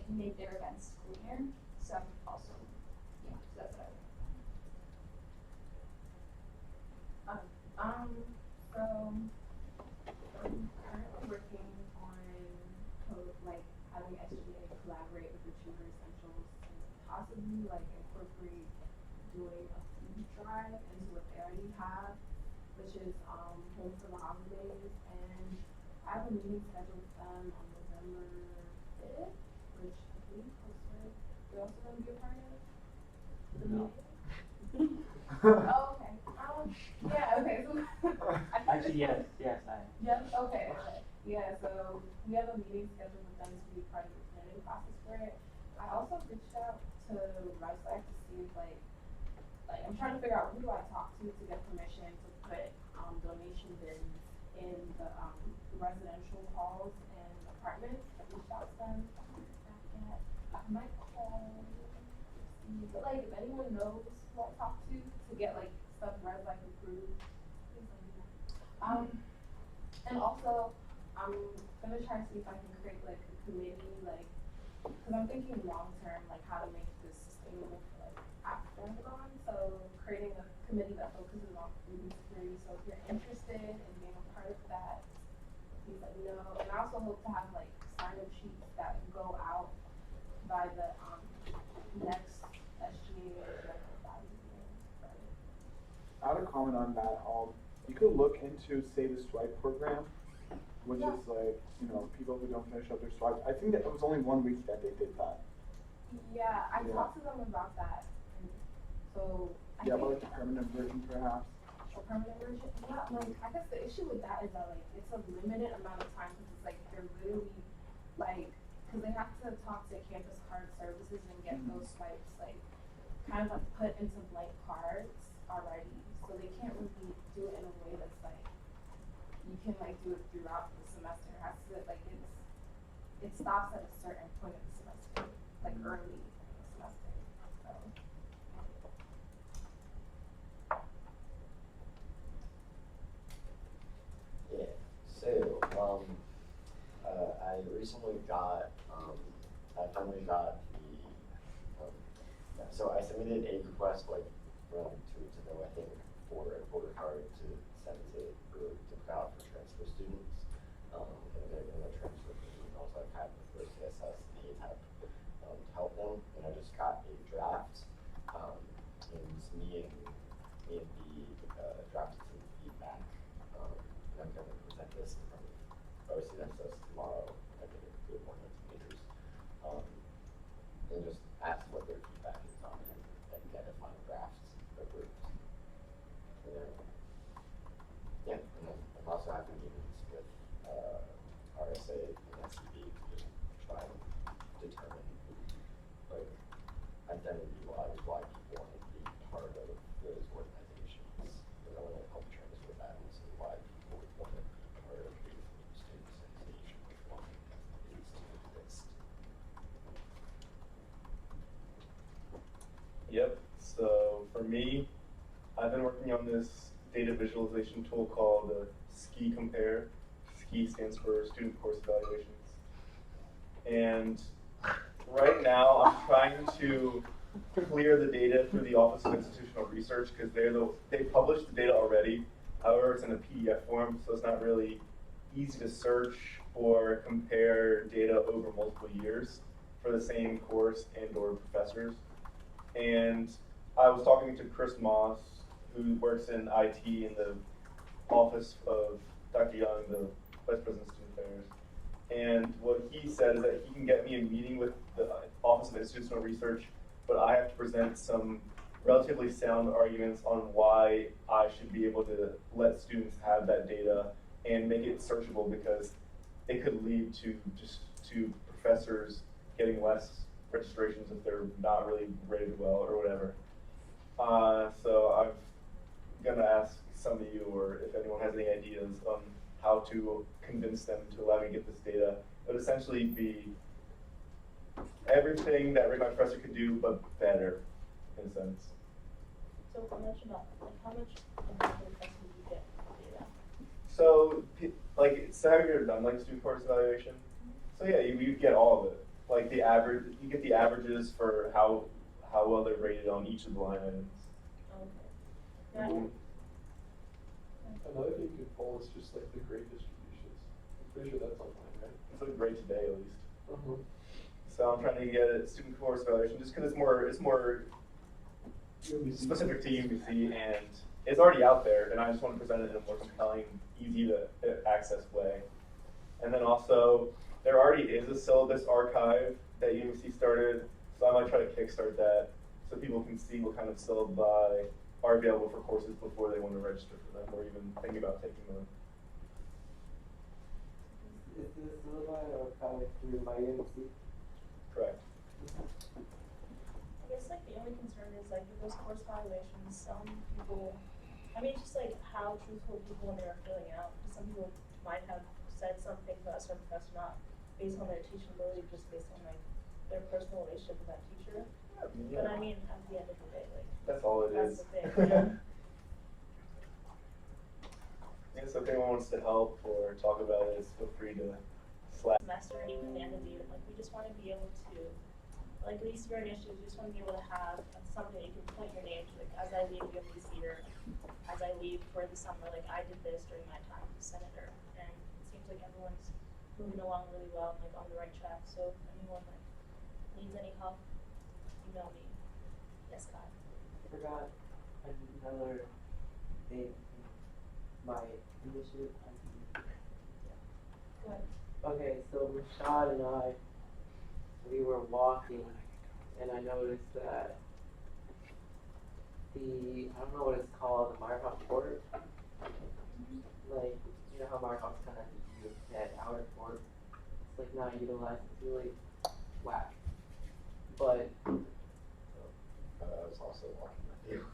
make their events greener. So also, yeah, so that's what so I'm currently working on like having SGA collaborate with the Tutor Essentials and possibly like incorporate doing a food drive into what they already have, which is home for the holidays, and I have a meeting scheduled with them on November 5th, which I believe you're also going to be a part of the No. meeting. Oh, okay. Yeah, okay. So Actually, yes, I am. yeah, okay. Yeah, so we have a meeting scheduled with them to be part of the planning process for it. I also reached out to Riceline to see if like I'm trying to figure out who do I talk to get permission to put donation bins in the residential halls and apartments. I reached out to them. I might call, but like if anyone knows who I talk to get like stuff red like approved, please let me know. And also I'm gonna try to see if I can create like a committee, like, cause I'm thinking long term, like how to make this sustainable for like after I'm gone. So creating a committee that focuses on food insecurity. So if you're interested in being a part of that, please let me know. And I also hope to have like sign-up sheets that go out by the next SGA I had a comment on that. You could look into Say the Stripe program, which is like, people who don't finish up their stripe. I think that it was only 1 week that they did that. Yeah, I talked to them about that. And so I but think like a permanent version perhaps. a permanent version. Yeah, like I guess the issue with that is that like it's a limited amount of time because it's like they're literally like because they have to talk to campus card services and get those swipes like kind of like put into blank cards already. So they can't really do it in a way that's like you can like do it throughout the semester. It has to like it stops at a certain point of the semester, like early in the semester. So Yeah. So, I recently got, I finally got so I submitted a request like around 2 weeks ago, I think, for a voter card to send to put out for transfer students. And they're going to transfer students also I've had with their CSS, the type to help them. And I just got a draft. And me and the drafted some feedback. And I'm going to present this in front of OC that's tomorrow. I think it's a good one of teenagers. And just ask what their feedback is on it and get a final draft approved. And then, yeah, and then I'm also having meetings with RSA and SCB to just try and determine like identity-wise why people want to be part of those organizations. And I want to help transfer that and see why people would want to be part of a student association with one is to exist. Yep, so for me, I've been working on this data visualization tool called SKI Compare. SKI stands for Student Course Evaluations. And right now I'm trying to clear the data through the Office of Institutional Research because they published the data already. However, it's in a PDF form, so it's not really easy to search or compare data over multiple years for the same course and or professors. And I was talking to Chris Moss, who works in IT in the office of Dr. Young, the Vice President of Student Affairs. And what he said is that he can get me a meeting with the Office of Institutional Research, but I have to present some relatively sound arguments on why I should be able to let students have that data and make it searchable, because it could lead to professors getting less registrations if they're not really rated well or whatever. So I'm gonna ask some of you, or if anyone has any ideas on how to convince them to allow me to get this data. It would essentially be everything that my professor could do, but better, in a sense. So how much investment do you get data? So, like, so have you ever done like student course evaluation? So yeah, you get all of it. like the average, you get the averages for how well they're rated on each of the line items. Okay. Yeah. Another thing you can pull is just like the grade distributions. I'm pretty sure that's online, right? It's like grade today at least. Uh-huh. So I'm trying to get a student course evaluation just because it's more specific to UMBC and it's already out there, and I just want to present it in a more compelling, easy to access way. And then also, there already is a syllabus archive that UMBC started, so I might try to kickstart that so people can see what kind of syllabi are available for courses before they want to register for them or even think about taking them. Is the syllabi archive through my UMBC? Correct. I guess like the only concern is like with those course evaluations, some people, I mean, just like how truthful people when they are filling out. Because some people might have said something about a certain professor not based on their teaching ability, just based on like their personal relationship with that teacher. Yeah. But I mean, at the end of the day, like That's all it that's is. the thing. Yeah. Yeah, so if anyone wants to help or talk about it, feel free to slap. Semester and even the end of the year, like we just want to be able to, like at least your initiatives, we just want to be able to have something you can point your name to, like as I leave UMBC or as I leave for the summer, like I did this during my time as senator, and it seems like everyone's moving along really well, and like on the right track. So if anyone like needs any help, email me. Yes, God. I forgot another thing. My initiative. Go ahead. Okay, so Rashad and I, we were walking, and I noticed that I don't know what it's called, the Meyerhoff Court. Like, you know how Meyerhoff's kind of use that outer court. It's like not utilized, it's really whack. But I was also walking with you.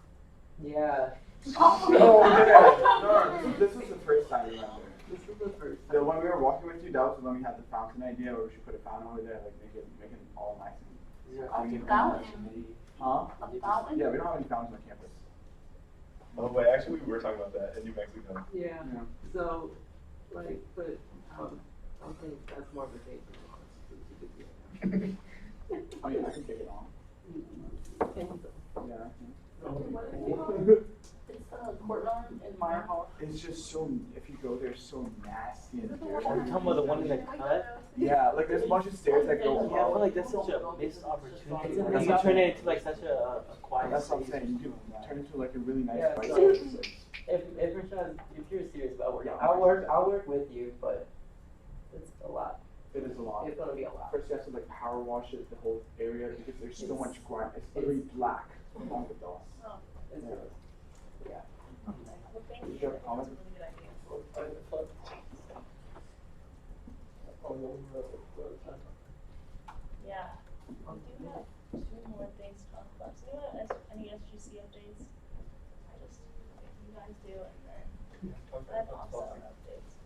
yeah. Oh, yeah. No, this was the first time, remember? This was the first time. So when we were walking with you, that was when we had the fountain idea, where we should put a fountain over there, like make it all nice and clean. Fountain? Huh? A fountain? Yeah, we don't have any fountains on campus. Oh wait, actually we were talking about that in New Mexico. Yeah. Yeah. So, like, but I think that's more of a thing for me. Oh yeah, I can take it on. Yeah. It's the courtyard in Meyerhoff. It's just so, if you go there, it's so nasty and dirty. Are you talking about the one in the cut? Yeah, like there's a bunch of stairs that go Yeah, I feel up. like that's such a missed opportunity. That's You what can turn I'm it into like such a quiet That's what I'm space. saying, you can turn it into like a really nice Yeah, place. so- If Rashad, if you're serious about working, I'll work with you, but it's a lot. It is a lot. It's gonna be a lot. First you have to like power wash it, the whole area, because there's so much grime. It's literally black along with dust. Oh, It's Yeah. yeah. well, thank you. Is there a That's a comment? really good idea. I thought. Oh, no, we're at time. Yeah. We do have two more things to talk about. So anyone have any SGC updates? I just, if you guys do, and then I have also updates.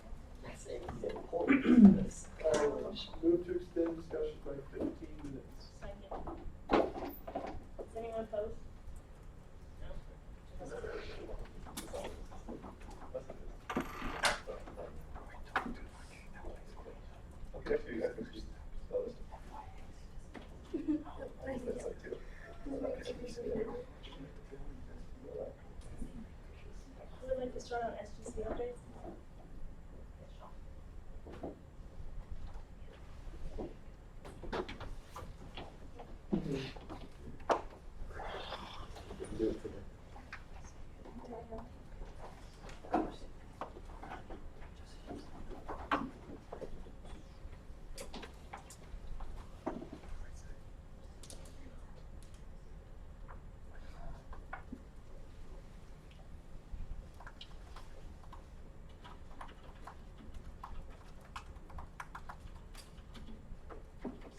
Move to extend discussion by 15 minutes. Second. Is anyone opposed? No? Okay, actually, I think she's spell this. That's like two. Who would like to start on SGC updates?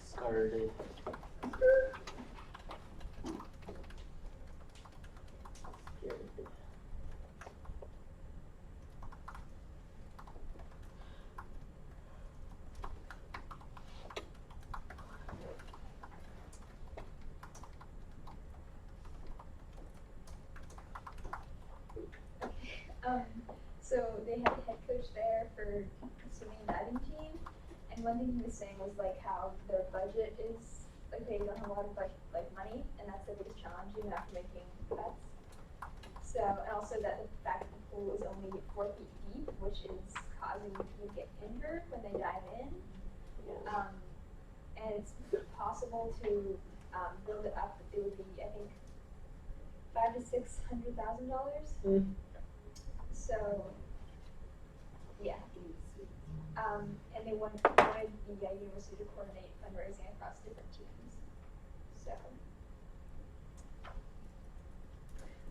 Started. So they had a head coach there for the swimming and diving team, and one thing he was saying was like how their budget is like they don't have a lot of budget like money, and that's their biggest challenge even after making cuts. So, and also that the fact that the pool is only 4 feet deep, which is causing people to get injured when they dive in. And it's possible to build it up. It would be, I think, $500,000 to $600,000. So, yeah. And they wanted the university to coordinate fundraising across different teams. So.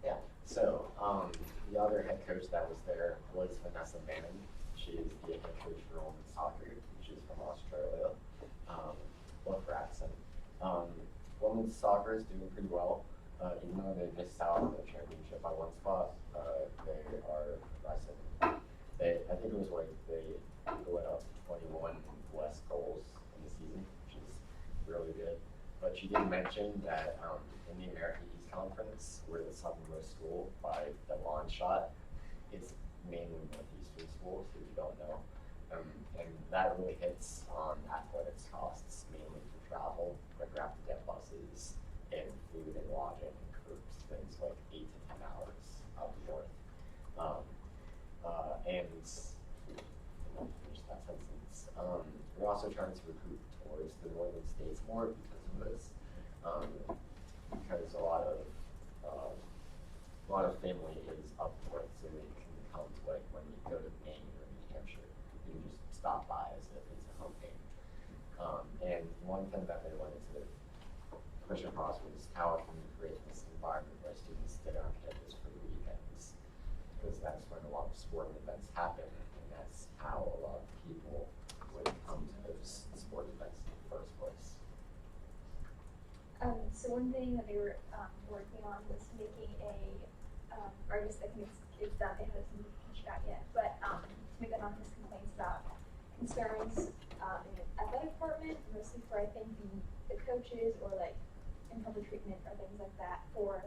Yeah. So the other head coach that was there was Vanessa Mann. She is the head coach for women's soccer. She's from Australia. Love her accent. Women's soccer is doing pretty well. Even though they missed out on the championship by 1 spot, they are progressing. I think it was like they went up 21 less goals in the season, which is really good. But she did mention that in the American East Conference, we're the southernmost school by the long shot. It's mainly Northeastern schools, if you don't know. And that really hits on athletics costs, mainly for travel, like we have to get buses and food and lodging and groups, things like 8 to 10 hours up north. And finish that sentence. We're also trying to recruit towards the northern states more because of this. Because a lot of family is up north, so they can come to like when you go to Maine or New Hampshire, you can just stop by as if it's a home game. And one thing that they wanted to push across was how can we create this environment where students stay on campus for the weekends, because that's when a lot of sporting events happen, and that's how a lot of people would come to those sporting events in the first place. So one thing that they were working on was making a, or I guess I think it's done, it hasn't been pushed out yet, but to make anonymous complaints about concerns in the athletic department, mostly for I think the coaches or like improper treatment or things like that for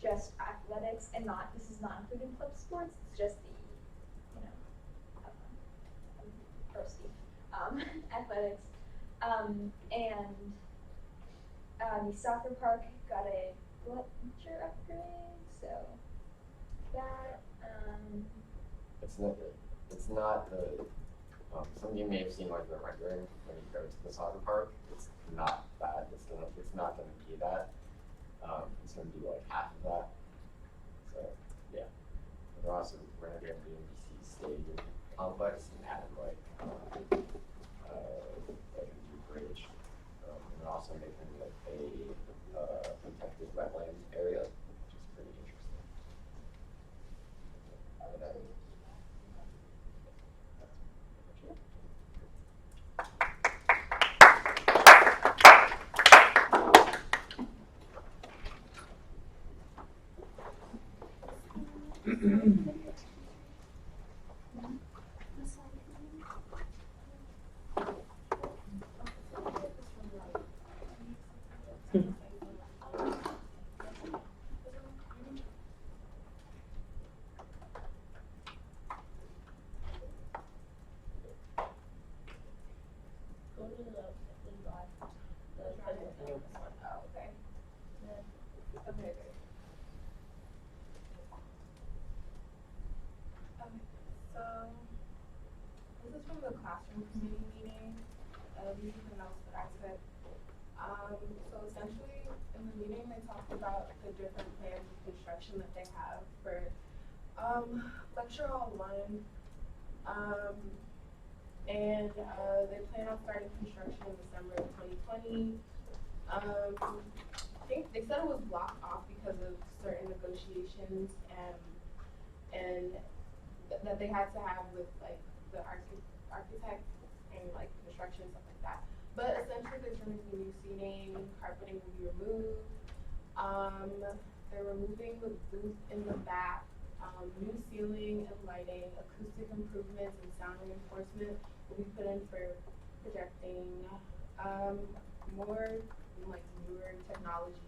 just athletics and not, this is not including club sports, it's just the, you know, varsity athletics. And the soccer park got a bleacher upgrade, so that, It's not the, some of you may have seen like the rendering when you go to the soccer park. It's not that, it's not gonna be that. It's gonna be like half of that. So, yeah. We're also renovating the UMBC Stadium complex and adding like a new bridge. And we're also making like a protected wetland area, which is pretty interesting. And then, Go to the drive. okay. Okay, great. So this is from the classroom committee meeting. These are the notes that I took. So essentially in the meeting they talked about the different plans of construction that they have for lecture hall 1. And they plan on starting construction in December of 2020. I think they said it was blocked off because of certain negotiations and that they had to have with like the architect and like construction stuff like that. But essentially there's going to be new seating, carpeting will be removed. They're removing the booth in the back, new ceiling and lighting, acoustic improvements and sound reinforcement will be put in for projecting, more like newer technology.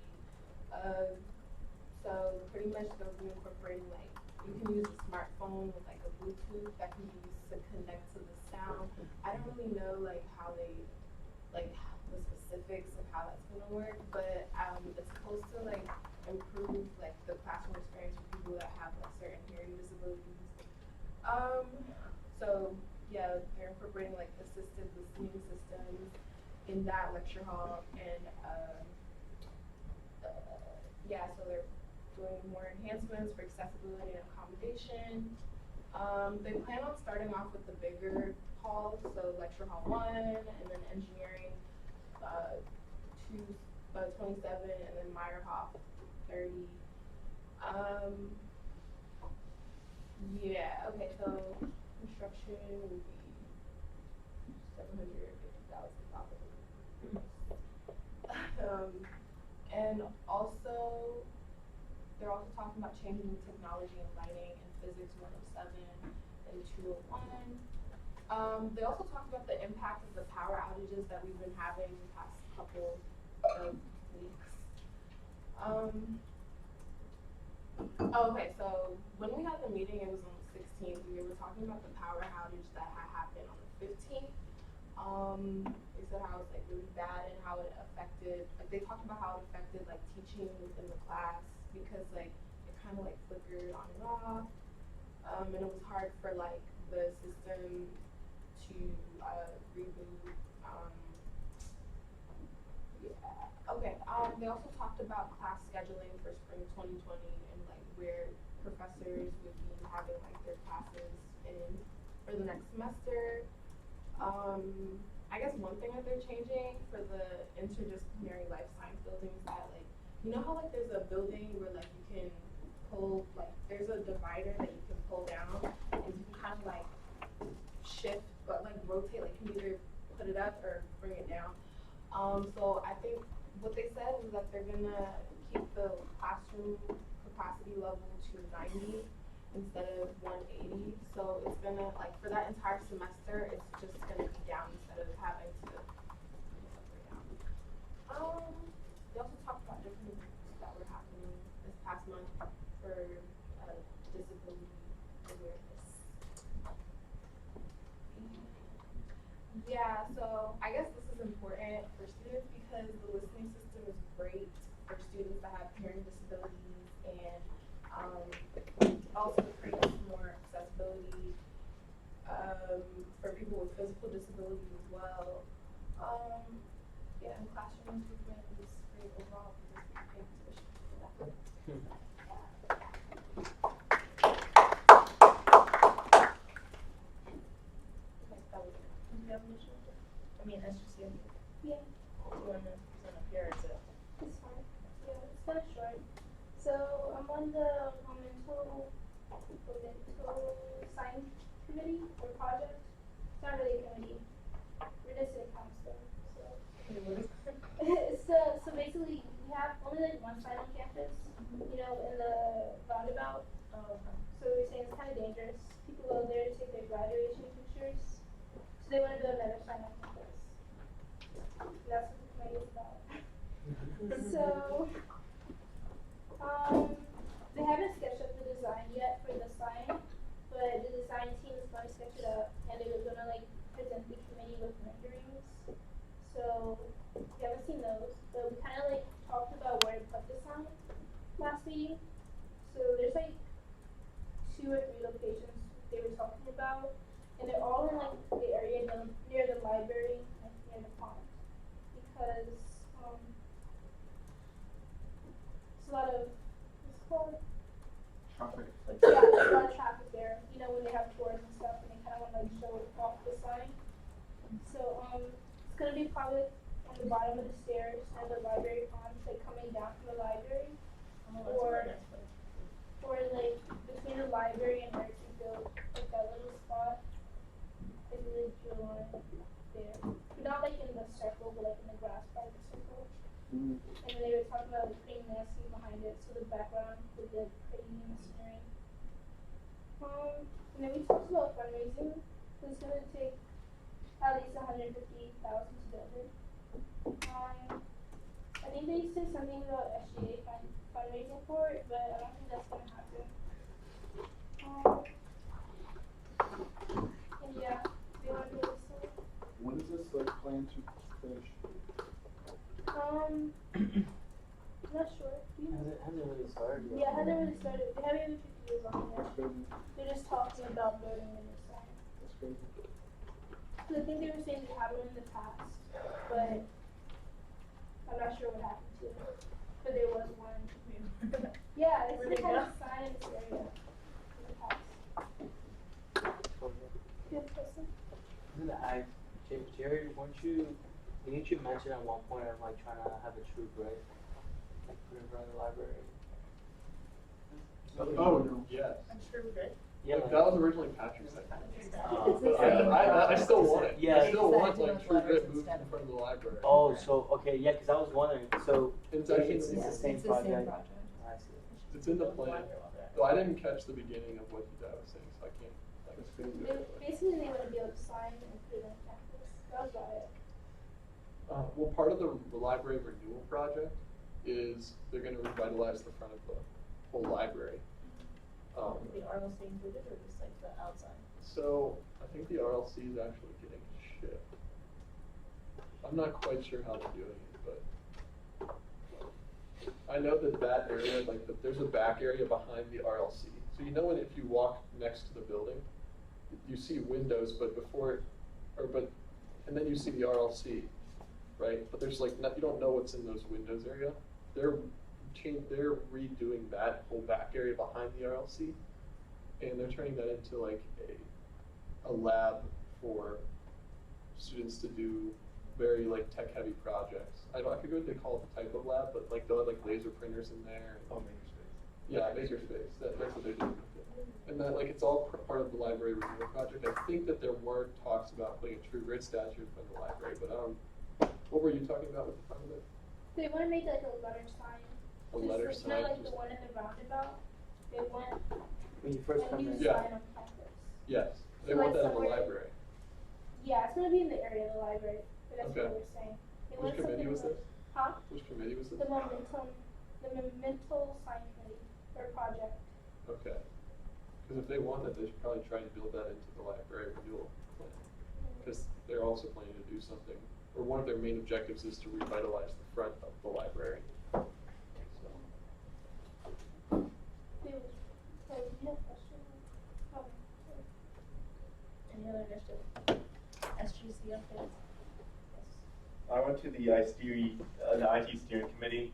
So pretty much they'll be incorporating like you can use a smartphone with like a Bluetooth that can be used to connect to the sound. I don't really know like how they, like the specifics of how that's gonna work, but it's supposed to like improve like the classroom experience for people that have like certain hearing disabilities. So yeah, they're incorporating like assisted listening systems in that lecture hall, and yeah, so they're doing more enhancements for accessibility and accommodation. They plan on starting off with the bigger halls, so lecture hall 1, and then engineering 27, and then Meyerhoff 30. Yeah, okay, so construction would be 750,000 probably. And also, they're also talking about changing the technology and lighting in physics 107 and 201. They also talked about the impact of the power outages that we've been having the past couple of weeks. Okay, so when we had the meeting, it was on the 16th. We were talking about the power outage that had happened on the 15th. They said how it was like really bad and how it affected, like they talked about how it affected like teaching within the class, because like it kind of like flickered on and off, and it was hard for like the system to reboot. Yeah. Okay. They also talked about class scheduling for spring 2020 and like where professors would be having like their classes in for the next semester. I guess one thing that they're changing for the interdisciplinary life science buildings, that like, you know how like there's a building where like you can pull, like there's a divider that you can pull down and you can kind of like shift, but like rotate, like you can either put it up or bring it down. So I think what they said was that they're gonna keep the classroom capacity level to 90 instead of 180. So it's gonna, like, for that entire semester, it's just gonna be down instead of having to put it up or down. They also talked about different events that were happening this past month for disability awareness. Yeah, so I guess this is important for students because the listening system is great for students that have hearing disabilities, and also creates more accessibility for people with physical disabilities as well. Yeah, and classroom improvement is great overall for this competition. SGA. Yeah. Do you want to present up here or is it? It's fine. Yeah, it's kind of short. So I'm on the mental science committee or project. It's not really a committee. We're just a council. So basically we have only like one sign on campus, you know, in the roundabout. So we're saying it's kind of dangerous. People go there to take their graduation pictures. So they want to build another sign on campus. That's what the committee is about. So, they haven't sketched up the design yet for the sign, but the design team is going to sketch it up, and they were going to like present the committee with renderings. So we haven't seen those, but we kind of like talked about where to put the sign last meeting. So there's like 2 or 3 locations they were talking about, and they're all in like the area near the library, like near the pond, because it's a lot of, what's it called? Traffic. Yeah, there's a lot of traffic there. You know, when they have tours and stuff, and they kind of want to like show off the sign. So it's gonna be probably on the bottom of the stairs and the library pond, like coming down from the library, or like between the library and where to build like that little spot. Like really drill line there, but not like in the circle, but like in the grass part of the circle. And then they were talking about putting landscape behind it, so the background would look pretty in the scenery. And then we talked about fundraising. So it's gonna take at least 150,000 to build it. I think they said something about SGA fundraising for it, but I don't think that's gonna happen. started, they have even 50 years on That's there. crazy. They're just talking about building a new sign. That's crazy. So I think they were saying they had one in the past, but I'm not sure what happened to it. But there was one. Yeah, it's Where'd the they kind go? of sign in this area in the past. You have a question? Isn't it, Jerry, didn't you mention at one point of like trying to have a true grid? Like put it around the library? Oh, no, yes. I'm sure we did. Yeah, Like, like, that was originally Patrick's idea. Oh. But I still want it. Yeah. I still want Decided to like do true letters grit moved instead in of- front of the library. oh, so, okay, yeah, cause I was wondering, so It's actually it's in the the, same project. I see. it's in the plan. Though I didn't catch the beginning of what you guys was saying, so I can't like That's crazy. Basically, they want to be able to sign and put it on campus. That was about it. Well, part of the library renewal project is they're going to revitalize the front of the whole library. The RLC included or just like the outside? So I think the RLC is actually getting shipped. I'm not quite sure how they're doing it, but I know that area, like there's a back area behind the RLC. So you know when if you walk next to the building, you see windows, but and then you see the RLC, right? But there's like you don't know what's in those windows area. They're redoing that whole back area behind the RLC, and they're turning that into like a lab for students to do very like tech heavy projects. I forget what they call the type of lab, but like they'll have like laser printers in there. Oh, makerspace. Yeah, makerspace. That's what they're doing with it. And that like it's all part of the library renewal project. I think that there were talks about putting a true grid statue in front of the library, but what were you talking about with the front of it? They want to make like a letter sign. A letter It's sign? not like the one in the roundabout. They want When you first a come new in. Yeah. sign on campus. Yes, they So, want like, that in the somewhere- library. Yeah, it's gonna be in the area of the library, but that's Okay. what we're saying. They Which want committee something was like- this? Huh? Which committee was this? The momental sign committee or project. Okay. Because if they want that, they should probably try and build that into the library renewal plan. Because they're also planning to do something, or one of their main objectives is to revitalize the front of the library. So. They was, oh, you have a question? Oh, sorry. Any other initiative? SGC updates? I went to the IT steering committee,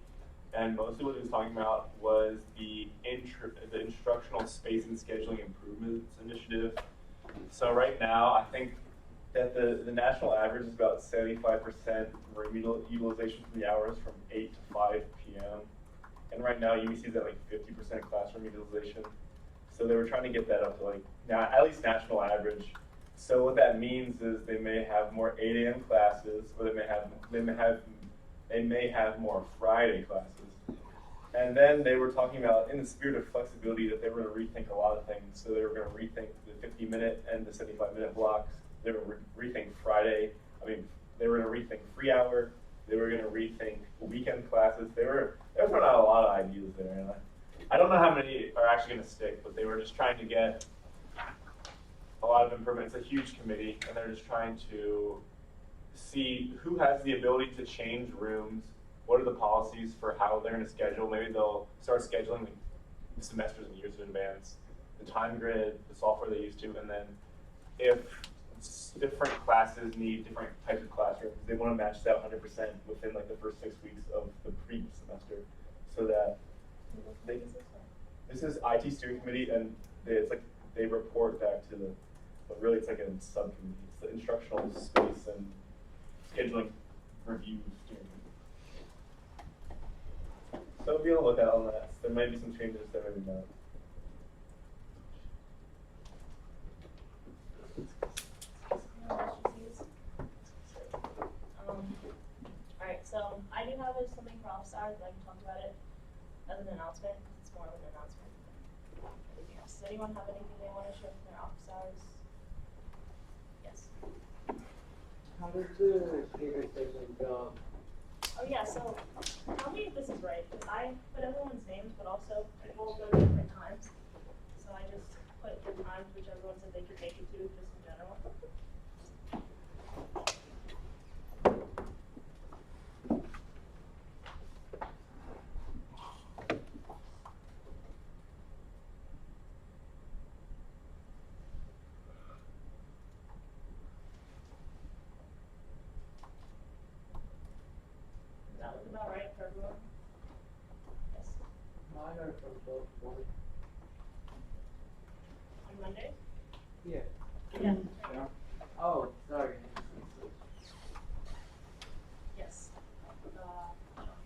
and mostly what it was talking about was the instructional space and scheduling improvements initiative. So right now, I think that the national average is about 75% room utilization for the hours from 8 to 5 p.m. And right now, UBC is at like 50% classroom utilization. So they were trying to get that up to like at least national average. So what that means is they may have more 8 a.m. classes, or they may have more Friday classes. And then they were talking about, in the spirit of flexibility, that they were going to rethink a lot of things. So they were going to rethink the 50-minute and the 75-minute blocks. They were going to rethink Friday. They were going to rethink free hour. They were going to rethink weekend classes. They were throwing out a lot of ideas there. And I don't know how many are actually going to stick, but they were just trying to get a lot of improvement. It's a huge committee, and they're just trying to see who has the ability to change rooms, what are the policies for how they're going to schedule. Maybe they'll start scheduling semesters and years in advance, the time grid, the software they use to, and then if different classes need different types of classrooms, they want to match that 100% within like the first 6 weeks of the previous semester, so that this is IT steering committee, and it's like they report back to but really it's like a subcommittee. It's the instructional space and scheduling review steering committee. So be on the lookout on that. There might be some changes, there may be not. Alright, so I do have something for office hours, but I can talk about it as an announcement, because it's more of an announcement than anything else. Does anyone have anything they want to share from their office hours? Yes. How did the speaker station go? Oh yeah, so tell me if this is right, because I put everyone's names, but also people go to different times. So I just put the times which everyone said they could make it to, just in general. On Monday? Yeah. Yeah. Oh, sorry. Yes.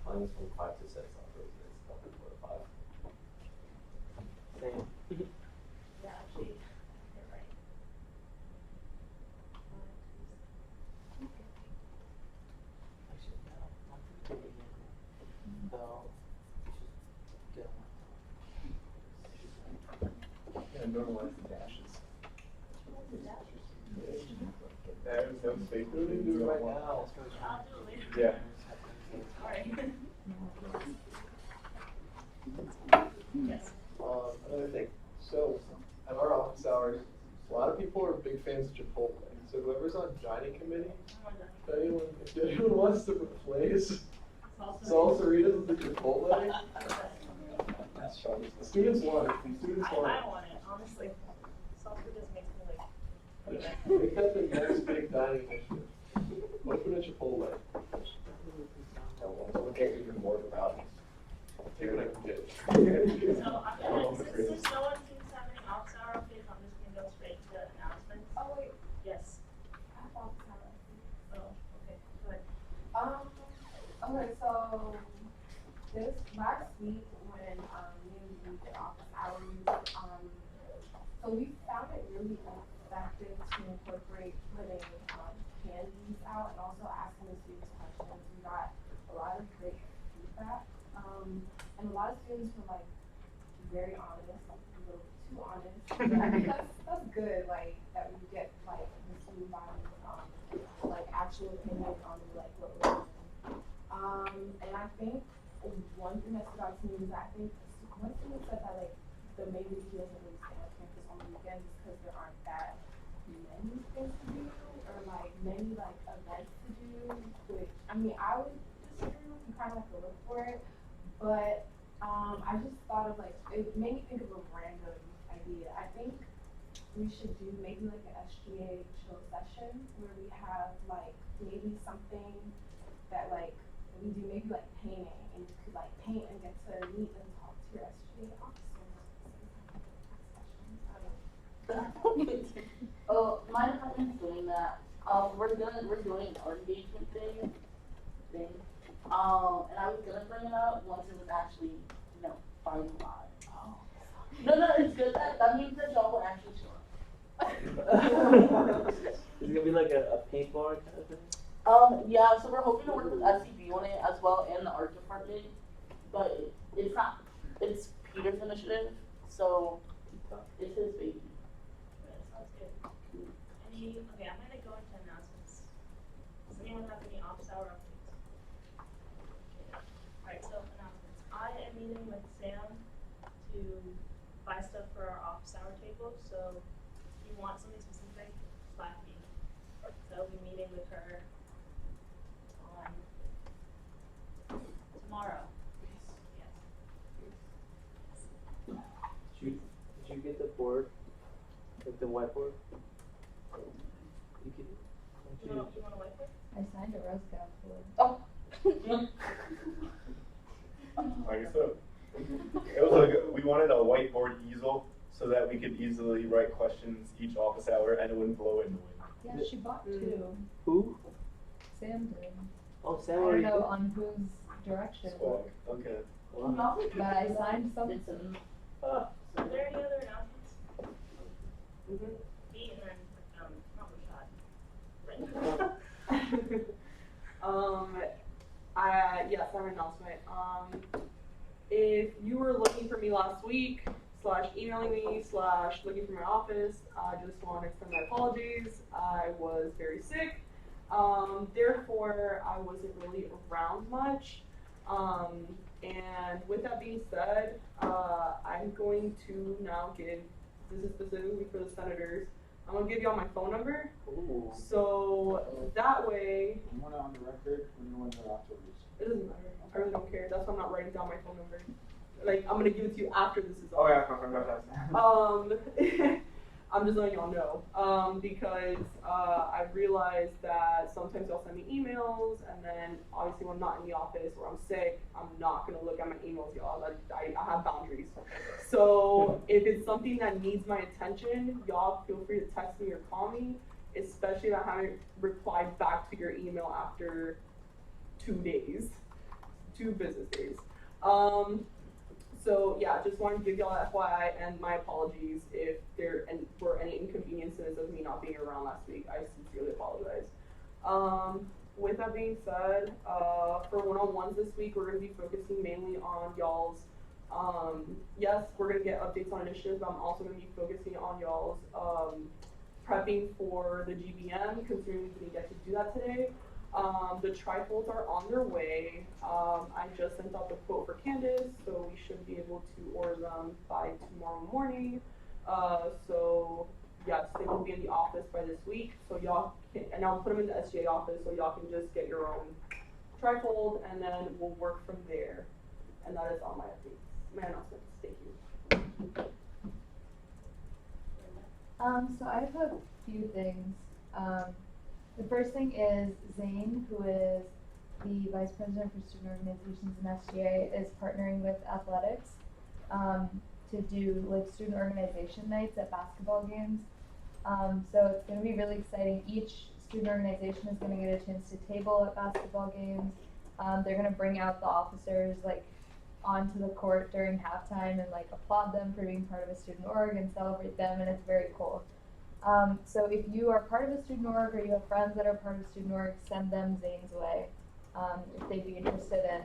Mine's from 5 to 6 on Thursdays, not from 4 to 5. Same. Yeah, actually, you're right. Actually, no. I'm pretty good at it. So, we should get Yeah, normalize the dashes. There's no space. on. We do it right now. I'll do it later. Yeah. Alright. Yes. Another thing, so at our office hours, a lot of people are big fans of Chipotle. So whoever's on dining committee, if anyone wants to replace salsaritas with the Chipotle, That's shocking. the students want it. The students I want it. want it, honestly. Salsa just makes me like. Make that the next big dining initiative. Open a Chipotle. We'll get even more about it. Take what I can get. So I'm gonna, since no one seems to have any office hour updates, I'm just gonna go straight to announcements. Oh, wait, Yes. I have all the time. Oh, okay, go ahead. Okay, so this last week when we did office hours, so we found it really effective to incorporate putting candies out and also asking the students questions. We got a lot of great feedback, and a lot of students were like very honest, like a little too honest. But I think that's good, like that we get like the student body, like actual opinion on like what we're doing. And I think one thing that stood out to me is that I think one student said that like the main reason he doesn't really stay on campus on the weekends is because there aren't that many things to do or like many like events to do. Which I mean I would disagree with, you kind of have to look for it, but I just thought of like it made me think of a random idea. I think we should do maybe like an SGA chill session where we have like maybe something that like we do maybe like painting and you could like paint and get to meet and talk to your SGA officers. Oh, my department's doing that. We're doing an art engagement thing. And I was gonna bring it up once it was actually, finalized. Oh. No, it's good. That means that y'all will actually show up. Is it gonna be like a paintball kind of thing? Yeah, so we're hoping to work with SCB on it as well and the art department, but it's Peter's initiative, so it's his baby. That sounds good. Okay, I'm gonna go into announcements. Does anyone have any office hour updates? Alright, so announcements. I am meeting with Sam to buy stuff for our office hour table, so if you want something specific, Slack me. So I'll be meeting with her on tomorrow. Yes. Did you get the board? Like the whiteboard? You could. You want a whiteboard? I signed a Rose Scout for Oh. I guess so. It was like, we wanted a whiteboard easel so that we could easily write questions each office hour and it wouldn't blow in the wind. Yeah, she bought two. Who? Sam did. Oh, I Sam don't already. know on whose direction, Swag. Okay. Wow. but I signed something. Ah. So are there any other announcements? Mm-hmm. Me and then, not Rashad. Yes, I have an announcement. If you were looking for me last week, / emailing me, / looking for my office, I just want to extend my apologies. I was very sick. Therefore, I wasn't really around much. And with that being said, I'm going to now give, this is specifically for the senators, I'm going to give y'all my phone number. Ooh. So that way, You want it on the record or you want it afterwards? it doesn't matter. I really don't care. That's why I'm not writing down my phone number. Like, I'm going to give it to you after this is Oh all. yeah, I'm just letting y'all know, because I realized that sometimes y'all send me emails, and then obviously when I'm not in the office or I'm sick, I'm not gonna look at my emails, y'all. I have boundaries. So if it's something that needs my attention, y'all feel free to text me or call me, especially if I haven't replied back to your email after 2 business days. So yeah, just wanted to give y'all that FYI, and my apologies if there were any inconveniences of me not being around last week. I sincerely apologize. With that being said, for one-on-ones this week, we're going to be focusing mainly on y'all's, yes, we're going to get updates on initiatives, but I'm also going to be focusing on y'all's prepping for the GBM, considering we didn't get to do that today. The trifolds are on their way. I just sent out the quote for Candace, so we should be able to order them by tomorrow morning. So yes, they will be in the office by this week. So y'all can, and I'll put them in the SGA office so y'all can just get your own trifold, and then we'll work from there. And that is all my updates, my announcements. Thank you. So I have a few things. The first thing is Zane, who is the Vice President for Student Organizations in SGA, is partnering with athletics to do like student organization nights at basketball games. So it's going to be really exciting. Each student organization is going to get a chance to table at basketball games. They're going to bring out the officers like onto the court during halftime and like applaud them for being part of a student org and celebrate them, and it's very cool. So if you are part of a student org or you have friends that are part of a student org, send them Zane's way if they'd be interested in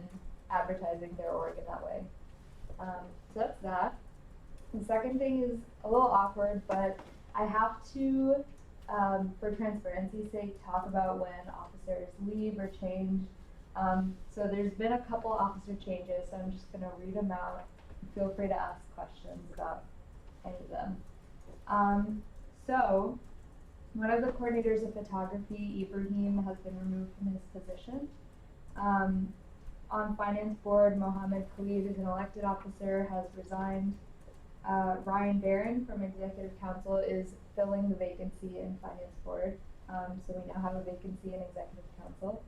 advertising their org in that way. So that's that. The second thing is a little awkward, but I have to, for transparency's sake, talk about when officers leave or change. So there's been a couple officer changes, so I'm just going to read them out. Feel free to ask questions about any of them. So, one of the coordinators of photography, Ibrahim, has been removed from his position. On finance board, Mohammed Khalid is an elected officer, has resigned. Ryan Barron from executive council is filling the vacancy in finance board. So we now have a vacancy in executive council.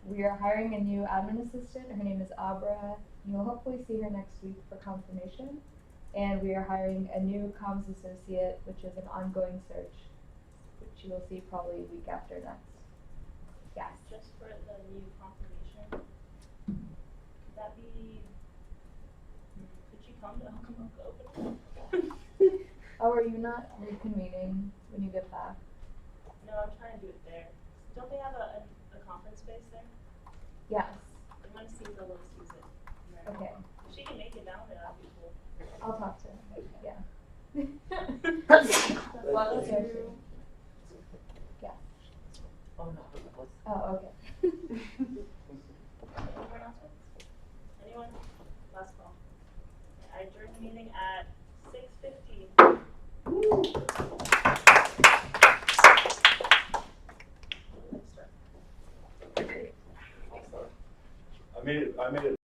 We are hiring a new admin assistant. Her name is Abra. You'll hopefully see her next week for confirmation. And we are hiring a new comms associate, which is an ongoing search, which you will see probably a week after next. Yes. Just for the new confirmation, could that be, could you come to open it? Oh, are you not reconvening when you get back? No, I'm trying to do it there. Don't they have a conference space there? Yes. I want to see if they'll let us use it. There. Okay. If she can make it down there, that'd be cool. I'll talk to her. Yeah. Let's Okay. do. Yeah. Oh no. Oh, okay. Any more announcements? Anyone? Last call. I adjourn the meeting at 6:15. I made it